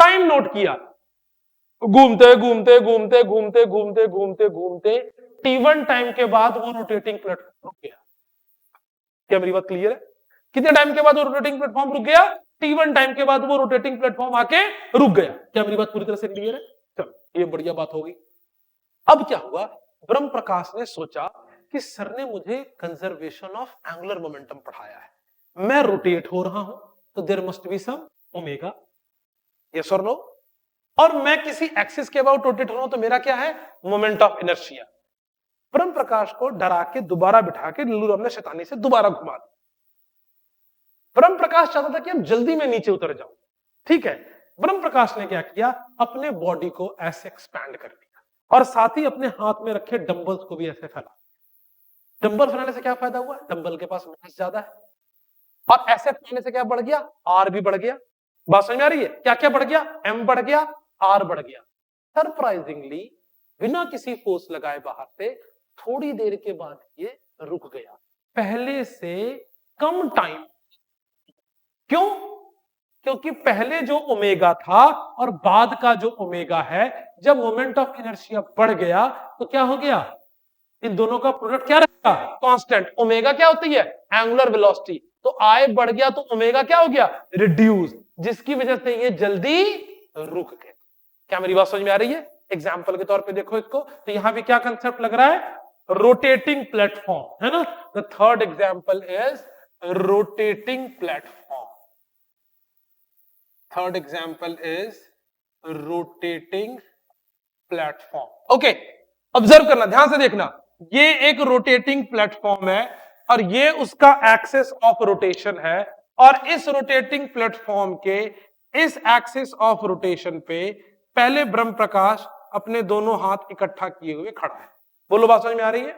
टाइम नोट किया, घूमते घूमते घूमते घूमते घूमते घूमते घूमते T1 टाइम के बाद वो रोटेटिंग प्लेटफॉर्म रुक गया। क्या मेरी बात क्लियर है? कितने टाइम के बाद वो रोटेटिंग प्लेटफॉर्म रुक गया? T1 टाइम के बाद वो रोटेटिंग प्लेटफॉर्म आके रुक गया। क्या मेरी बात पूरी तरह से क्लियर है? चलो, ये बढ़िया बात होगी। अब क्या हुआ? ब्रह्म प्रकाश ने सोचा कि सर ने मुझे कंजर्वेशन ऑफ एंगुलर मोमेंटम पढ़ाया है, मैं रोटेट हो रहा हूं, तो there must be some omega. Yes और नो? और मैं किसी एक्सिस के अबाउट रोटेट हो रहा हूं तो मेरा क्या है, मोमेंट ऑफ इनर्शिया। ब्रह्म प्रकाश को डरा के दोबारा बिठा के नीलू राम ने शैतानी से दोबारा घुमा दिया। ब्रह्म प्रकाश चाहता था कि अब जल्दी में नीचे उतर जाऊं, ठीक है। ब्रह्म प्रकाश ने क्या किया, अपने बॉडी को ऐसे एक्सपैंड कर दिया और साथ ही अपने हाथ में रखे डंबल्स को भी ऐसे फैला। डंबल फैलाने से क्या फायदा हुआ, डंबल के पास मास ज्यादा है और ऐसे फैलाने से क्या बढ़ गया, आर भी बढ़ गया। बात समझ में आ रही है, क्या क्या बढ़ गया, एम बढ़ गया, आर बढ़ गया। सरप्राइजिंगली बिना किसी फोर्स लगाए बाहर से थोड़ी देर के बाद ये रुक गया, पहले से कम टाइम। क्यों, क्योंकि पहले जो ओमेगा था और बाद का जो ओमेगा है, जब मोमेंट ऑफ इनर्शिया बढ़ गया तो क्या हो गया, इन दोनों का प्रोडक्ट क्या रहेगा, कांस्टेंट। ओमेगा क्या होती है, एंगुलर वेलोसिटी। तो आई बढ़ गया तो ओमेगा क्या हो गया, रिड्यूस, जिसकी वजह से ये जल्दी रुक गए। क्या मेरी बात समझ में आ रही है? एग्जाम्पल के तौर पे देखो इसको, तो यहां भी क्या कंसेप्ट लग रहा है, रोटेटिंग प्लेटफॉर्म, है ना। The third example is rotating platform. Third example is rotating platform. Okay, observe करना, ध्यान से देखना, ये एक रोटेटिंग प्लेटफॉर्म है और ये उसका एक्सिस ऑफ रोटेशन है और इस रोटेटिंग प्लेटफॉर्म के इस एक्सिस ऑफ रोटेशन पे पहले ब्रह्म प्रकाश अपने दोनों हाथ इकट्ठा किए हुए खड़ा है। बोलो, बात समझ में आ रही है?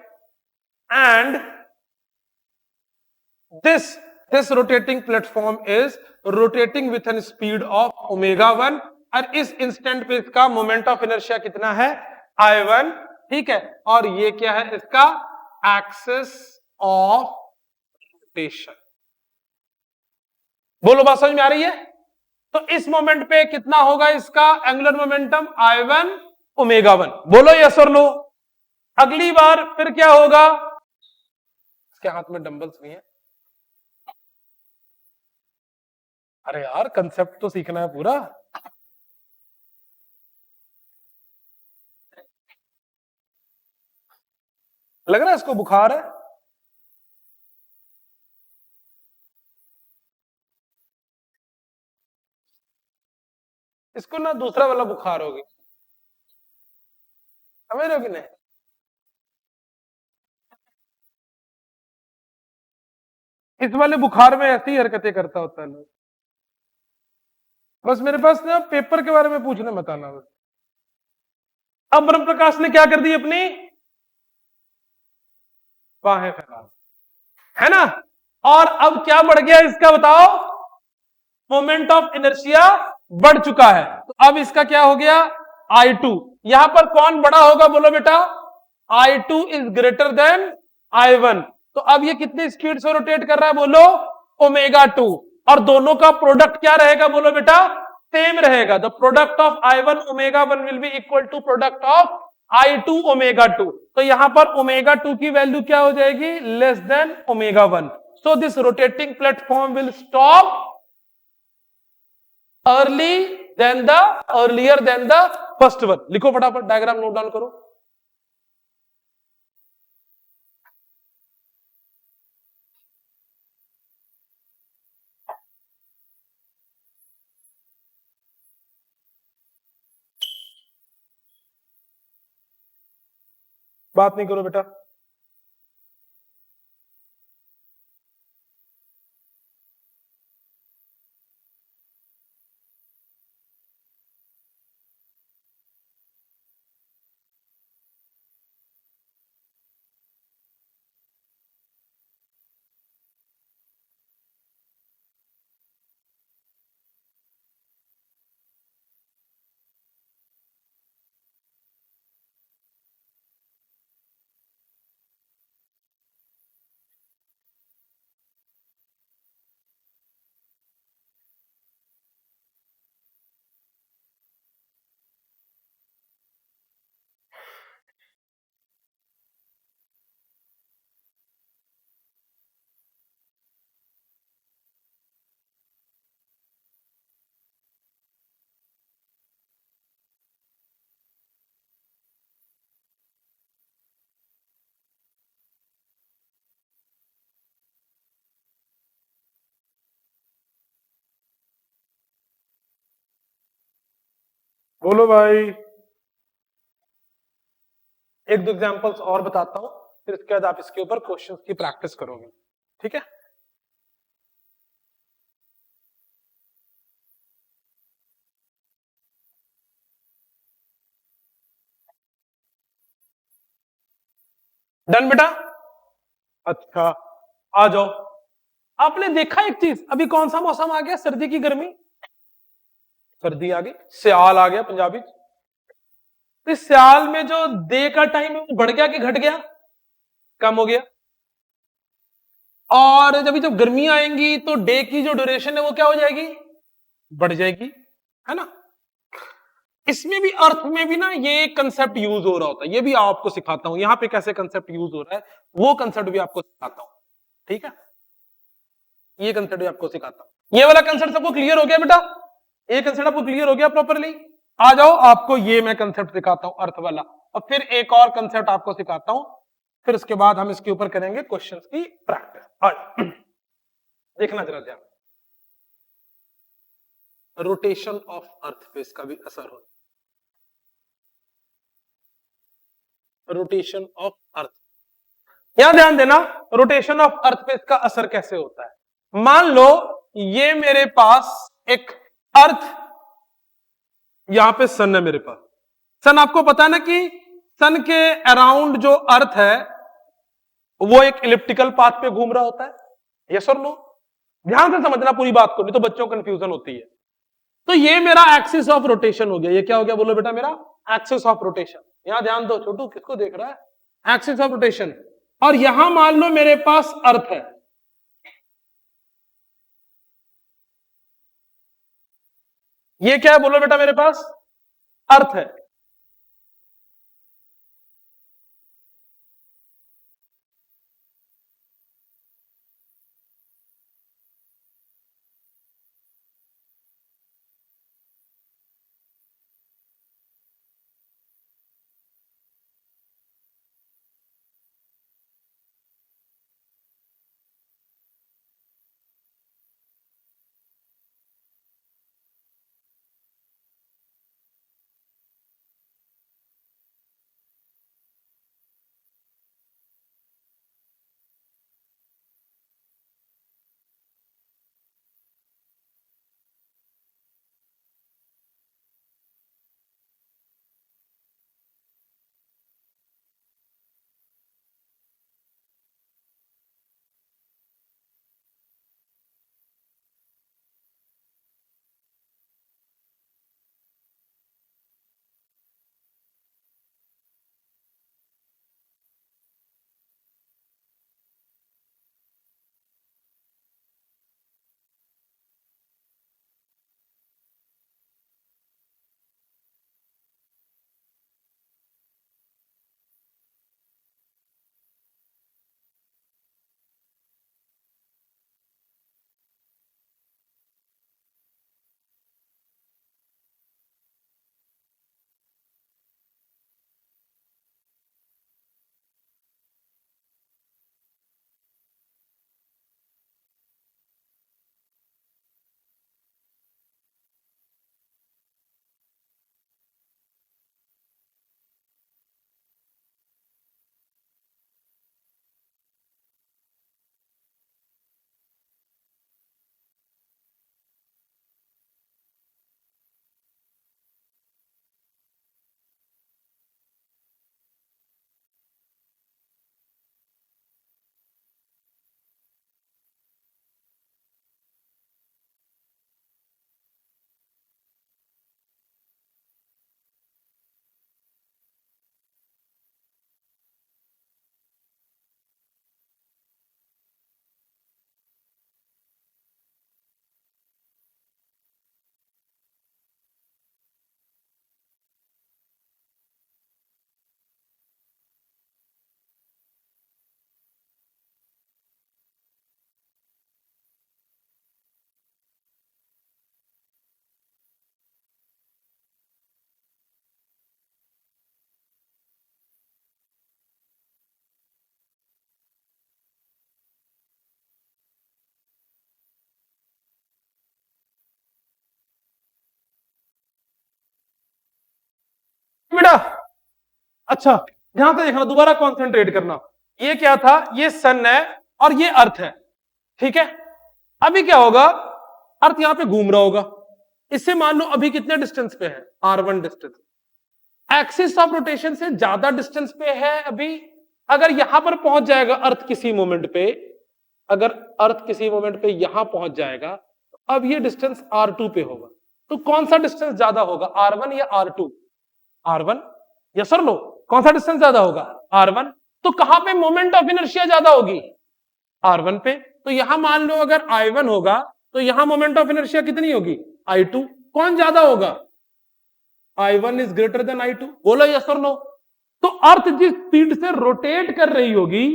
And this rotating platform is rotating with an speed of omega 1 और इस इंस्टेंट पे इसका मोमेंट ऑफ इनर्शिया कितना है, I1, ठीक है। और ये क्या है, इसका एक्सिस ऑफ रोटेशन। बोलो, बात समझ में आ रही है? तो इस मोमेंट पे कितना होगा इसका एंगुलर मोमेंटम, I1 ओमेगा 1। बोलो यस और नो। अगली बार फिर क्या होगा, इसके हाथ में डंबल्स भी हैं। अरे यार, कंसेप्ट तो सीखना है पूरा। लग रहा है इसको बुखार है। इसको ना दूसरा वाला बुखार होगी, समझ रहे हो कि नहीं? इस वाले बुखार में ऐसी हरकतें करता होता है लोग। बस मेरे पास ना पेपर के बारे में पूछना बताना बस। अब ब्रह्म प्रकाश ने क्या कर दी, अपनी बाहें फैला, है ना। और अब क्या बढ़ गया इसका, बताओ, मोमेंट ऑफ इनर्शिया बढ़ चुका है। तो अब इसका क्या हो गया, I2। यहां पर कौन बड़ा होगा, बोलो बेटा, I2 is greater then I1। तो अब ये कितनी स्पीड से रोटेट कर रहा है, बोलो, ओमेगा 2। और दोनों का प्रोडक्ट क्या रहेगा, बोलो बेटा, सेम रहेगा। The product of I1 omega 1 will be equal to product of I2 omega 2। तो यहां पर ओमेगा 2 की वैल्यू क्या हो जाएगी, less than omega 1। So this rotating platform will stop earlier than the first one. लिखो फटाफट, डायग्राम नोट डाउन करो। बात नहीं करो बेटा। बोलो भाई। एक दो एग्जांपल्स और बताता हूं, फिर इसके बाद आप इसके ऊपर क्वेश्चंस की प्रैक्टिस करोगे, ठीक है। डन बेटा। अच्छा, आ जाओ। आपने देखा एक चीज, अभी कौन सा मौसम आ गया, सर्दी की गर्मी, सर्दी आ गई, सियाल आ गया पंजाबी। तो इस सियाल में जो डे का टाइम है वो बढ़ गया कि घट गया, कम हो गया। और जब गर्मी आएंगी तो डे की जो ड्यूरेशन है वो क्या हो जाएगी, बढ़ जाएगी, है ना। इसमें भी, अर्थ में भी ना ये कंसेप्ट यूज हो रहा होता है, ये भी आपको सिखाता हूं, यहां पे कैसे कंसेप्ट यूज हो रहा है वो कंसेप्ट भी आपको सिखाता हूं, ठीक है। ये कंसेप्ट भी आपको सिखाता हूं। ये वाला कंसेप्ट सबको क्लियर हो गया बेटा, ये कंसेप्ट आपको क्लियर हो गया प्रॉपरली। आ जाओ, आपको ये मैं कंसेप्ट सिखाता हूं अर्थ वाला, और फिर एक और कंसेप्ट आपको सिखाता हूं, फिर उसके बाद हम इसके ऊपर करेंगे क्वेश्चंस की प्रैक्टिस। देखना जरा ध्यान, रोटेशन ऑफ अर्थ पे इसका भी असर हो, रोटेशन ऑफ अर्थ, यहां ध्यान देना, रोटेशन ऑफ अर्थ पे इसका असर कैसे होता है। मान लो ये मेरे पास एक अर्थ, यहां पे सन है मेरे पास, सन आपको पता है ना कि सन के अराउंड जो अर्थ है वो एक इलिप्टिकल पाथ पे घूम रहा होता है, यस और नो। ध्यान से समझना पूरी बात को, नहीं तो बच्चों को कंफ्यूजन होती है। तो ये मेरा एक्सिस ऑफ रोटेशन हो गया, ये क्या हो गया बोलो बेटा, मेरा एक्सिस ऑफ रोटेशन। यहां ध्यान दो छोटू, किसको देख रहा है, एक्सिस ऑफ रोटेशन। और यहां मान लो मेरे पास अर्थ है, ये क्या है बोलो बेटा, मेरे पास अर्थ है। बेटा? अच्छा, ध्यान से देखना, दोबारा कॉन्सेंट्रेट करना। ये क्या था? ये सन है और ये अर्थ है, ठीक है। अभी क्या होगा? अर्थ यहां पे घूम रहा होगा, इससे मान लो अभी कितने डिस्टेंस पे है? r1 distance. Axis of rotation से ज्यादा डिस्टेंस पे है अभी। अगर यहां पर पहुंच जाएगा अर्थ किसी मोमेंट पे, अगर अर्थ किसी मोमेंट पे यहां पहुंच जाएगा, तो अब ये डिस्टेंस r2 पे होगा। तो कौन सा डिस्टेंस ज्यादा होगा, r1 या r2? r1, यस और नो? कौन सा डिस्टेंस ज्यादा होगा? r1। तो कहां पे मोमेंट ऑफ इनर्शिया ज्यादा होगी? r1 पे। तो यहां मान लो अगर i1 होगा, तो यहां मोमेंट ऑफ इनर्शिया कितनी होगी? i2। कौन ज्यादा होगा? i1 is greater then i2। बोलो यस और नो? तो अर्थ जिस स्पीड से रोटेट कर रही होगी,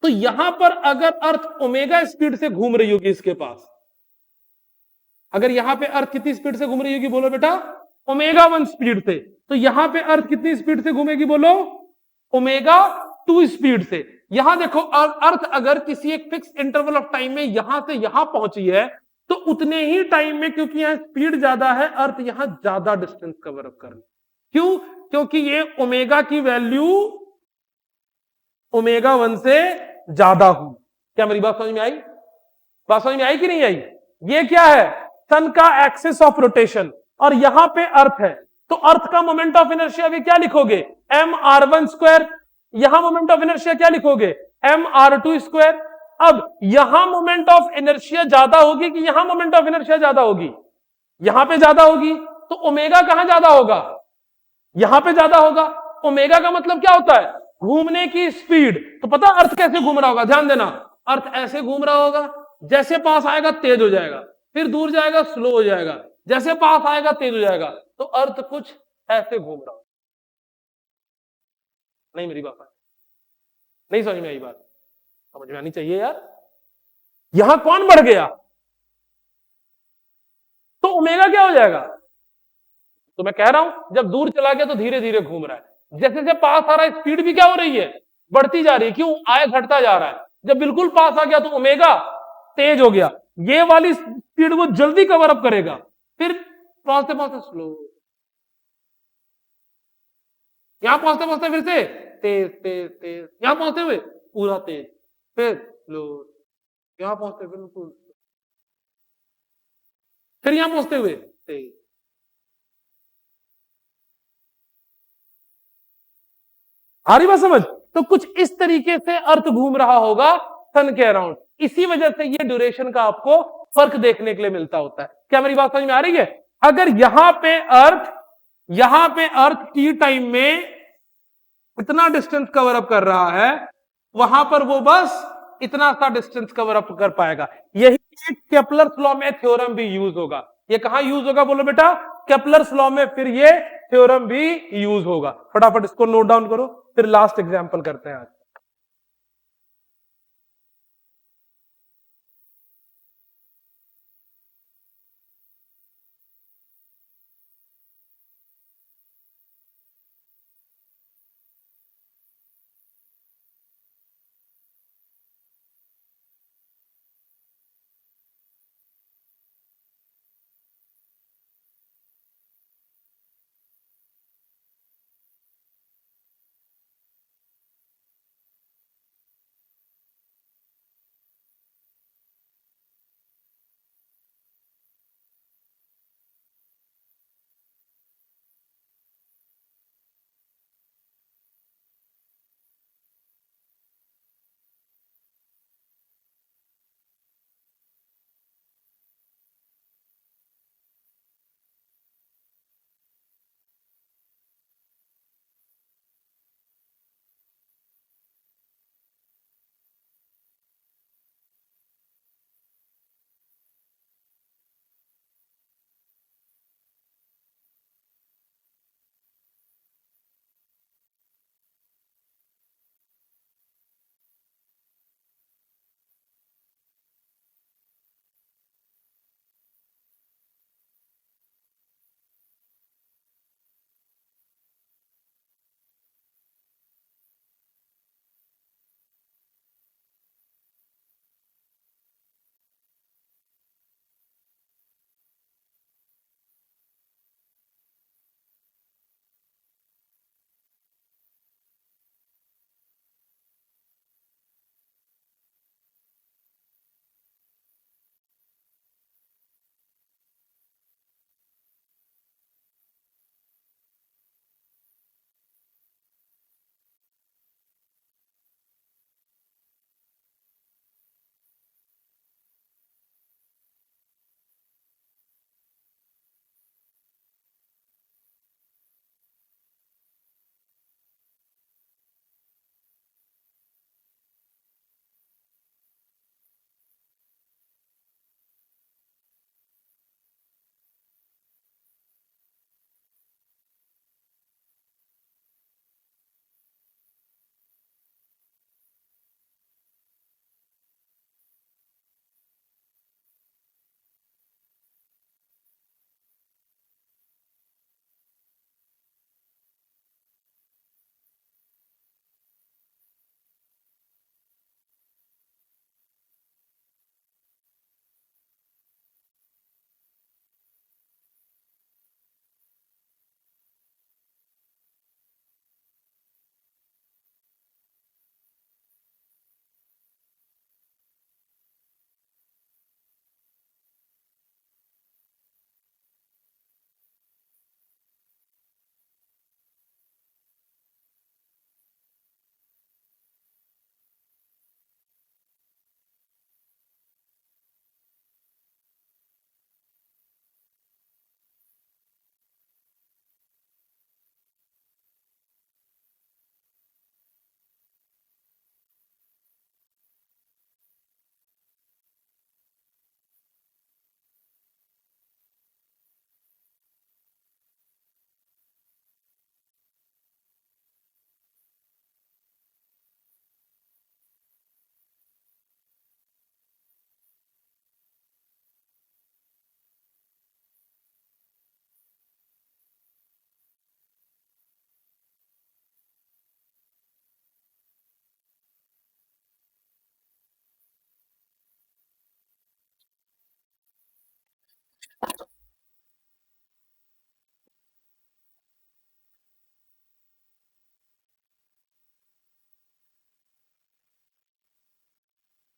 तो यहां पर अगर अर्थ ओमेगा स्पीड से घूम रही होगी इसके पास, अगर यहां पे अर्थ कितनी स्पीड से घूम रही होगी? बोलो बेटा? ओमेगा 1 स्पीड से। तो यहां पे अर्थ कितनी स्पीड से घूमेगी? बोलो? ओमेगा 2 स्पीड से। यहां देखो, अर्थ अगर किसी एक फिक्स इंटरवल ऑफ टाइम में यहां से यहां पहुंची है, तो उतने ही टाइम में, क्योंकि यहां स्पीड ज्यादा है, अर्थ यहां ज्यादा डिस्टेंस कवर अप कर रही। क्यों? क्योंकि ये ओमेगा की वैल्यू ओमेगा 1 से ज्यादा हुई। क्या मेरी बात समझ में आई? बात समझ में आई कि नहीं आई? ये क्या है? सन का एक्सिस ऑफ रोटेशन, और यहां पे अर्थ है। तो अर्थ का मोमेंट ऑफ इनर्शिया भी क्या लिखोगे? mr1 square. यहां मोमेंट ऑफ इनर्शिया क्या लिखोगे? mr2 square. अब यहां मोमेंट ऑफ इनर्शिया ज्यादा होगी कि यहां मोमेंट ऑफ इनर्शिया ज्यादा होगी? यहां पे ज्यादा होगी। तो ओमेगा कहां ज्यादा होगा? यहां पे ज्यादा होगा। ओमेगा का मतलब क्या होता है? घूमने की स्पीड। तो पता अर्थ कैसे घूम रहा होगा? ध्यान देना, अर्थ ऐसे घूम रहा होगा, जैसे पास आएगा तेज हो जाएगा, फिर दूर जाएगा स्लो हो जाएगा, जैसे पास आएगा तेज हो जाएगा। तो अर्थ कुछ ऐसे घूम रहा होगा। नहीं मेरी बात नहीं समझ में आई? बात समझ में आनी चाहिए यार। यहां कौन बढ़ गया? तो ओमेगा क्या हो जाएगा? तो मैं कह रहा हूं, जब दूर चला गया तो धीरे धीरे घूम रहा है, जैसे जैसे पास आ रहा है स्पीड भी क्या हो रही है? बढ़ती जा रही है। क्यों? आय घटता जा रहा है। जब बिल्कुल पास आ गया तो ओमेगा तेज हो गया, ये वाली स्पीड वो जल्दी कवर अप करेगा, फिर पहुंचते पहुंचते स्लो, यहां पहुंचते पहुंचते फिर से तेज तेज तेज, यहां पहुंचते हुए पूरा तेज, फिर स्लो, यहां पहुंचते बिल्कुल, फिर यहां पहुंचते हुए तेज। आ रही बात समझ? तो कुछ इस तरीके से अर्थ घूम रहा होगा सन के अराउंड। इसी वजह से ये ड्यूरेशन का आपको फर्क देखने के लिए मिलता होता है। क्या मेरी बात समझ में आ रही है? अगर यहां पे अर्थ टी टाइम में इतना डिस्टेंस कवर अप कर रहा है, वहां पर वो बस इतना सा डिस्टेंस कवर अप कर पाएगा। यही केपलर्स लॉ में थ्योरम भी यूज होगा। ये कहां यूज होगा? बोलो बेटा? केपलर्स लॉ में फिर ये थ्योरम भी यूज होगा। फटाफट इसको नोट डाउन करो, फिर लास्ट एग्जांपल करते हैं आज।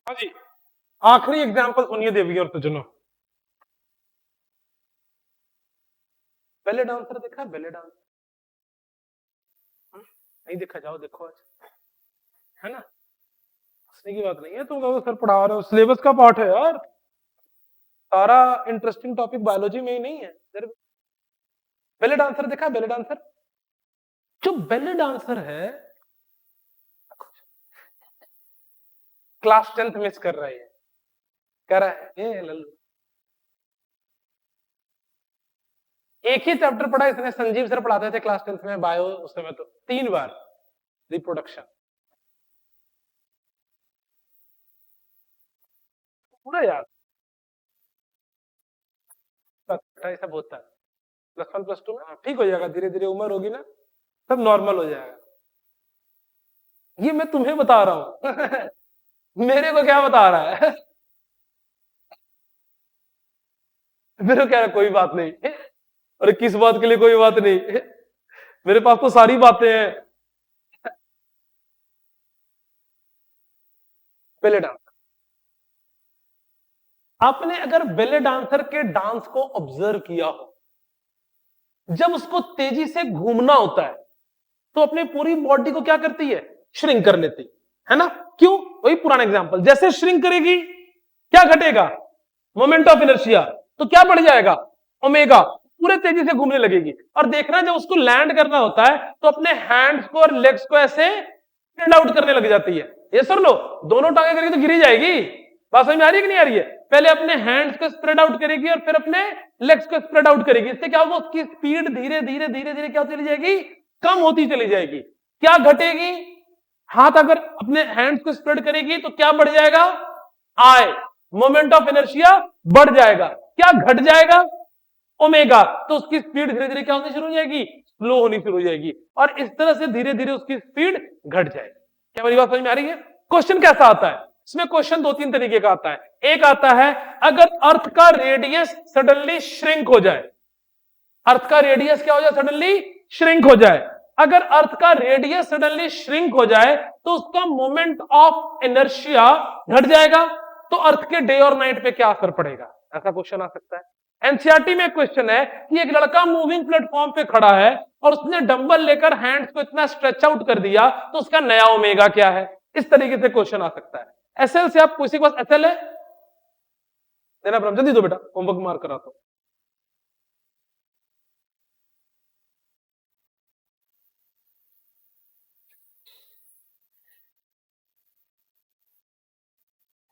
हाँ जी, आखिरी एग्जांपल सुनिए देवी और सज्जनों। बेले डांसर देखा है? बेले डांसर नहीं देखा? जाओ देखो आज, है ना? हंसने की बात नहीं है, तुम लोग सर पढ़ा रहे हो, सिलेबस का पार्ट है यार। सारा इंटरेस्टिंग टॉपिक बायोलॉजी में ही नहीं है। बेले डांसर देखा है? बेले डांसर, जो बेले डांसर है क्लास 10th मिस कर रहा है, कह रहा है ये लल्लू। एक ही चैप्टर पढ़ा इसने, संजीव सर पढ़ाते थे क्लास 10th में बायो, उस समय तो 3 बार रिप्रोडक्शन पूरा याद। ऐसा सब होता है प्लस 1 प्लस 2 में, ठीक हो जाएगा, धीरे धीरे उम्र होगी ना, सब नॉर्मल हो जाएगा। ये मैं तुम्हें बता रहा हूं मेरे को क्या बता रहा है मेरे को कह रहा कोई बात नहीं। अरे किस बात के लिए कोई बात नहीं, मेरे पास तो सारी बातें हैं। बेले डांस, आपने अगर बेले डांसर के डांस को ऑब्जर्व किया हो, जब उसको तेजी से घूमना होता है तो अपने पूरी बॉडी को क्या करती है? श्रिंक कर लेती है ना? क्यों? वही पुराना एग्जांपल, जैसे श्रिंक करेगी क्या घटेगा? मोमेंट ऑफ इनर्शिया, तो क्या बढ़ जाएगा? ओमेगा, पूरे तेजी से घूमने लगेगी। और देखना जब उसको लैंड करना होता है तो अपने हैंड्स को और लेग्स को ऐसे स्प्रेड आउट करने लग जाती है। ये सुन लो, दोनों टांगे करेगी तो गिरी जाएगी। बात समझ में आ रही है कि नहीं आ रही है? पहले अपने हैंड्स को स्प्रेड आउट करेगी और फिर अपने लेग्स को स्प्रेड आउट करेगी। इससे क्या होगा? उसकी स्पीड धीरे धीरे धीरे धीरे क्या चली जाएगी? कम होती चली जाएगी। क्या घटेगी? हाथ अगर अपने हैंड्स को स्प्रेड करेगी तो क्या बढ़ जाएगा? आई, मोमेंट ऑफ इनर्शिया बढ़ जाएगा। क्या घट जाएगा? ओमेगा। तो उसकी स्पीड धीरे धीरे क्या होनी शुरू हो जाएगी? स्लो होनी शुरू हो जाएगी, और इस तरह से धीरे धीरे उसकी स्पीड घट जाएगी। क्या मेरी बात समझ में आ रही है? क्वेश्चन कैसा आता है इसमें? क्वेश्चन 2-3 तरीके का आता है। एक आता है अगर अर्थ का रेडियस सडनली श्रिंक हो जाए, अर्थ का रेडियस क्या हो जाए? सडनली श्रिंक हो जाए। अगर अर्थ का रेडियस सडनली श्रिंक हो जाए तो उसका मोमेंट ऑफ इनर्शिया घट जाएगा। तो अर्थ के डे और नाइट पे क्या असर पड़ेगा? ऐसा क्वेश्चन आ सकता है। एनसीईआरटी में क्वेश्चन है कि एक लड़का मूविंग प्लेटफॉर्म पे खड़ा है और उसने डंबल लेकर हैंड्स को इतना स्ट्रेच आउट कर दिया, तो उसका नया ओमेगा क्या है? इस तरीके से क्वेश्चन आ सकता है। एसएल से आप किसी के पास एसएल है? देना ब्रह्म, जल्दी दो बेटा, होमवर्क मार्क कराता हूं।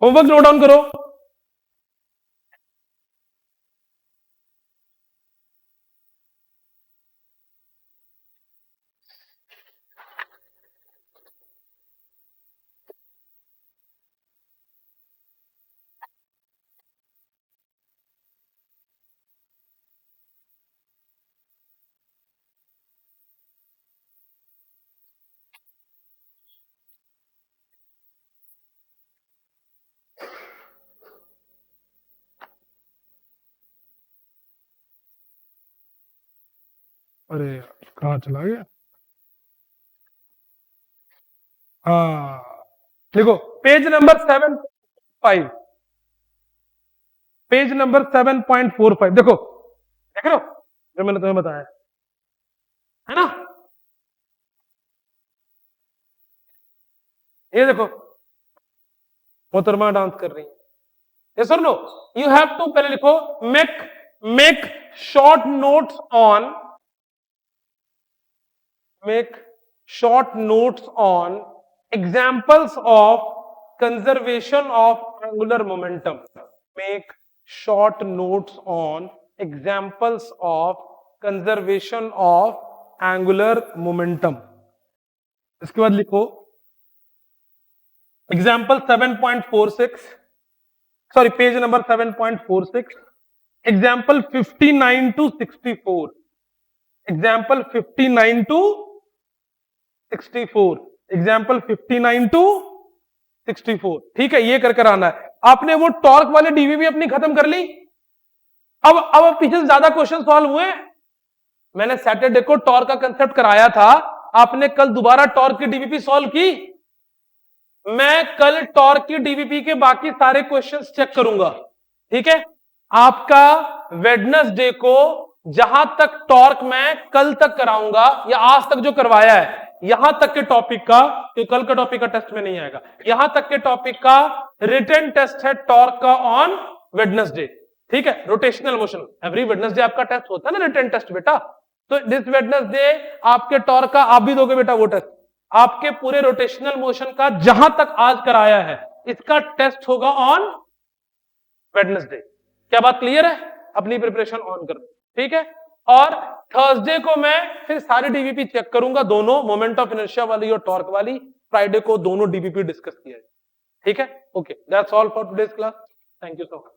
होमवर्क नोट डाउन करो। अरे कहाँ चला गया? हाँ, देखो पेज नंबर 7.5, पेज नंबर 7.45 देखो, देख लो जो मैंने तुम्हें बताया है ना? ये देखो मोहतरमा डांस कर रही है। यस और नो? यू हैव टू, पहले लिखो make make short notes on, make short notes on examples of conservation of angular momentum. Make short notes on examples of conservation of angular momentum. इसके बाद लिखो example 7.46, sorry page number 7.46, example 59 to 64, example 59 to 64, example 59 to 64। ठीक है, ये कर आना है। आपने वो टॉर्क वाले डीवीबी अपनी खत्म कर ली। अब पीछे से ज्यादा क्वेश्चन सॉल्व हुए। मैंने सैटरडे को टॉर्क का कंसेप्ट कराया था, आपने कल दोबारा टॉर्क की डीवीपी सॉल्व की? मैं कल टॉर्क की डीवीपी के बाकी सारे क्वेश्चंस चेक करूंगा, ठीक है। आपका वेडनेसडे को जहां तक टॉर्क मैं कल तक कराऊंगा या आज तक जो करवाया है, यहां तक के टॉपिक का, तो कल का टॉपिक का टेस्ट में नहीं आएगा, यहां तक के टॉपिक का रिटन टेस्ट है टॉर्क का ऑन वेडनेसडे, ठीक है। रोटेशनल मोशन एवरी वेडनेसडे आपका टेस्ट होता है ना, रिटन टेस्ट बेटा। तो दिस वेडनेसडे आपके टॉर्क का आप भी दोगे बेटा वो टेस्ट, आपके पूरे रोटेशनल मोशन का जहां तक आज कराया है इसका टेस्ट होगा ऑन वेडनेसडे। क्या बात क्लियर है? अपनी प्रिपरेशन ऑन कर, ठीक है। और थर्सडे को मैं फिर सारी डीवीपी चेक करूंगा, दोनों मोमेंट ऑफ इनर्शिया वाली और टॉर्क वाली। फ्राइडे को दोनों डीवीपी डिस्कस किया है, ठीक है। Okay, that's all for today's class. Thank you so much.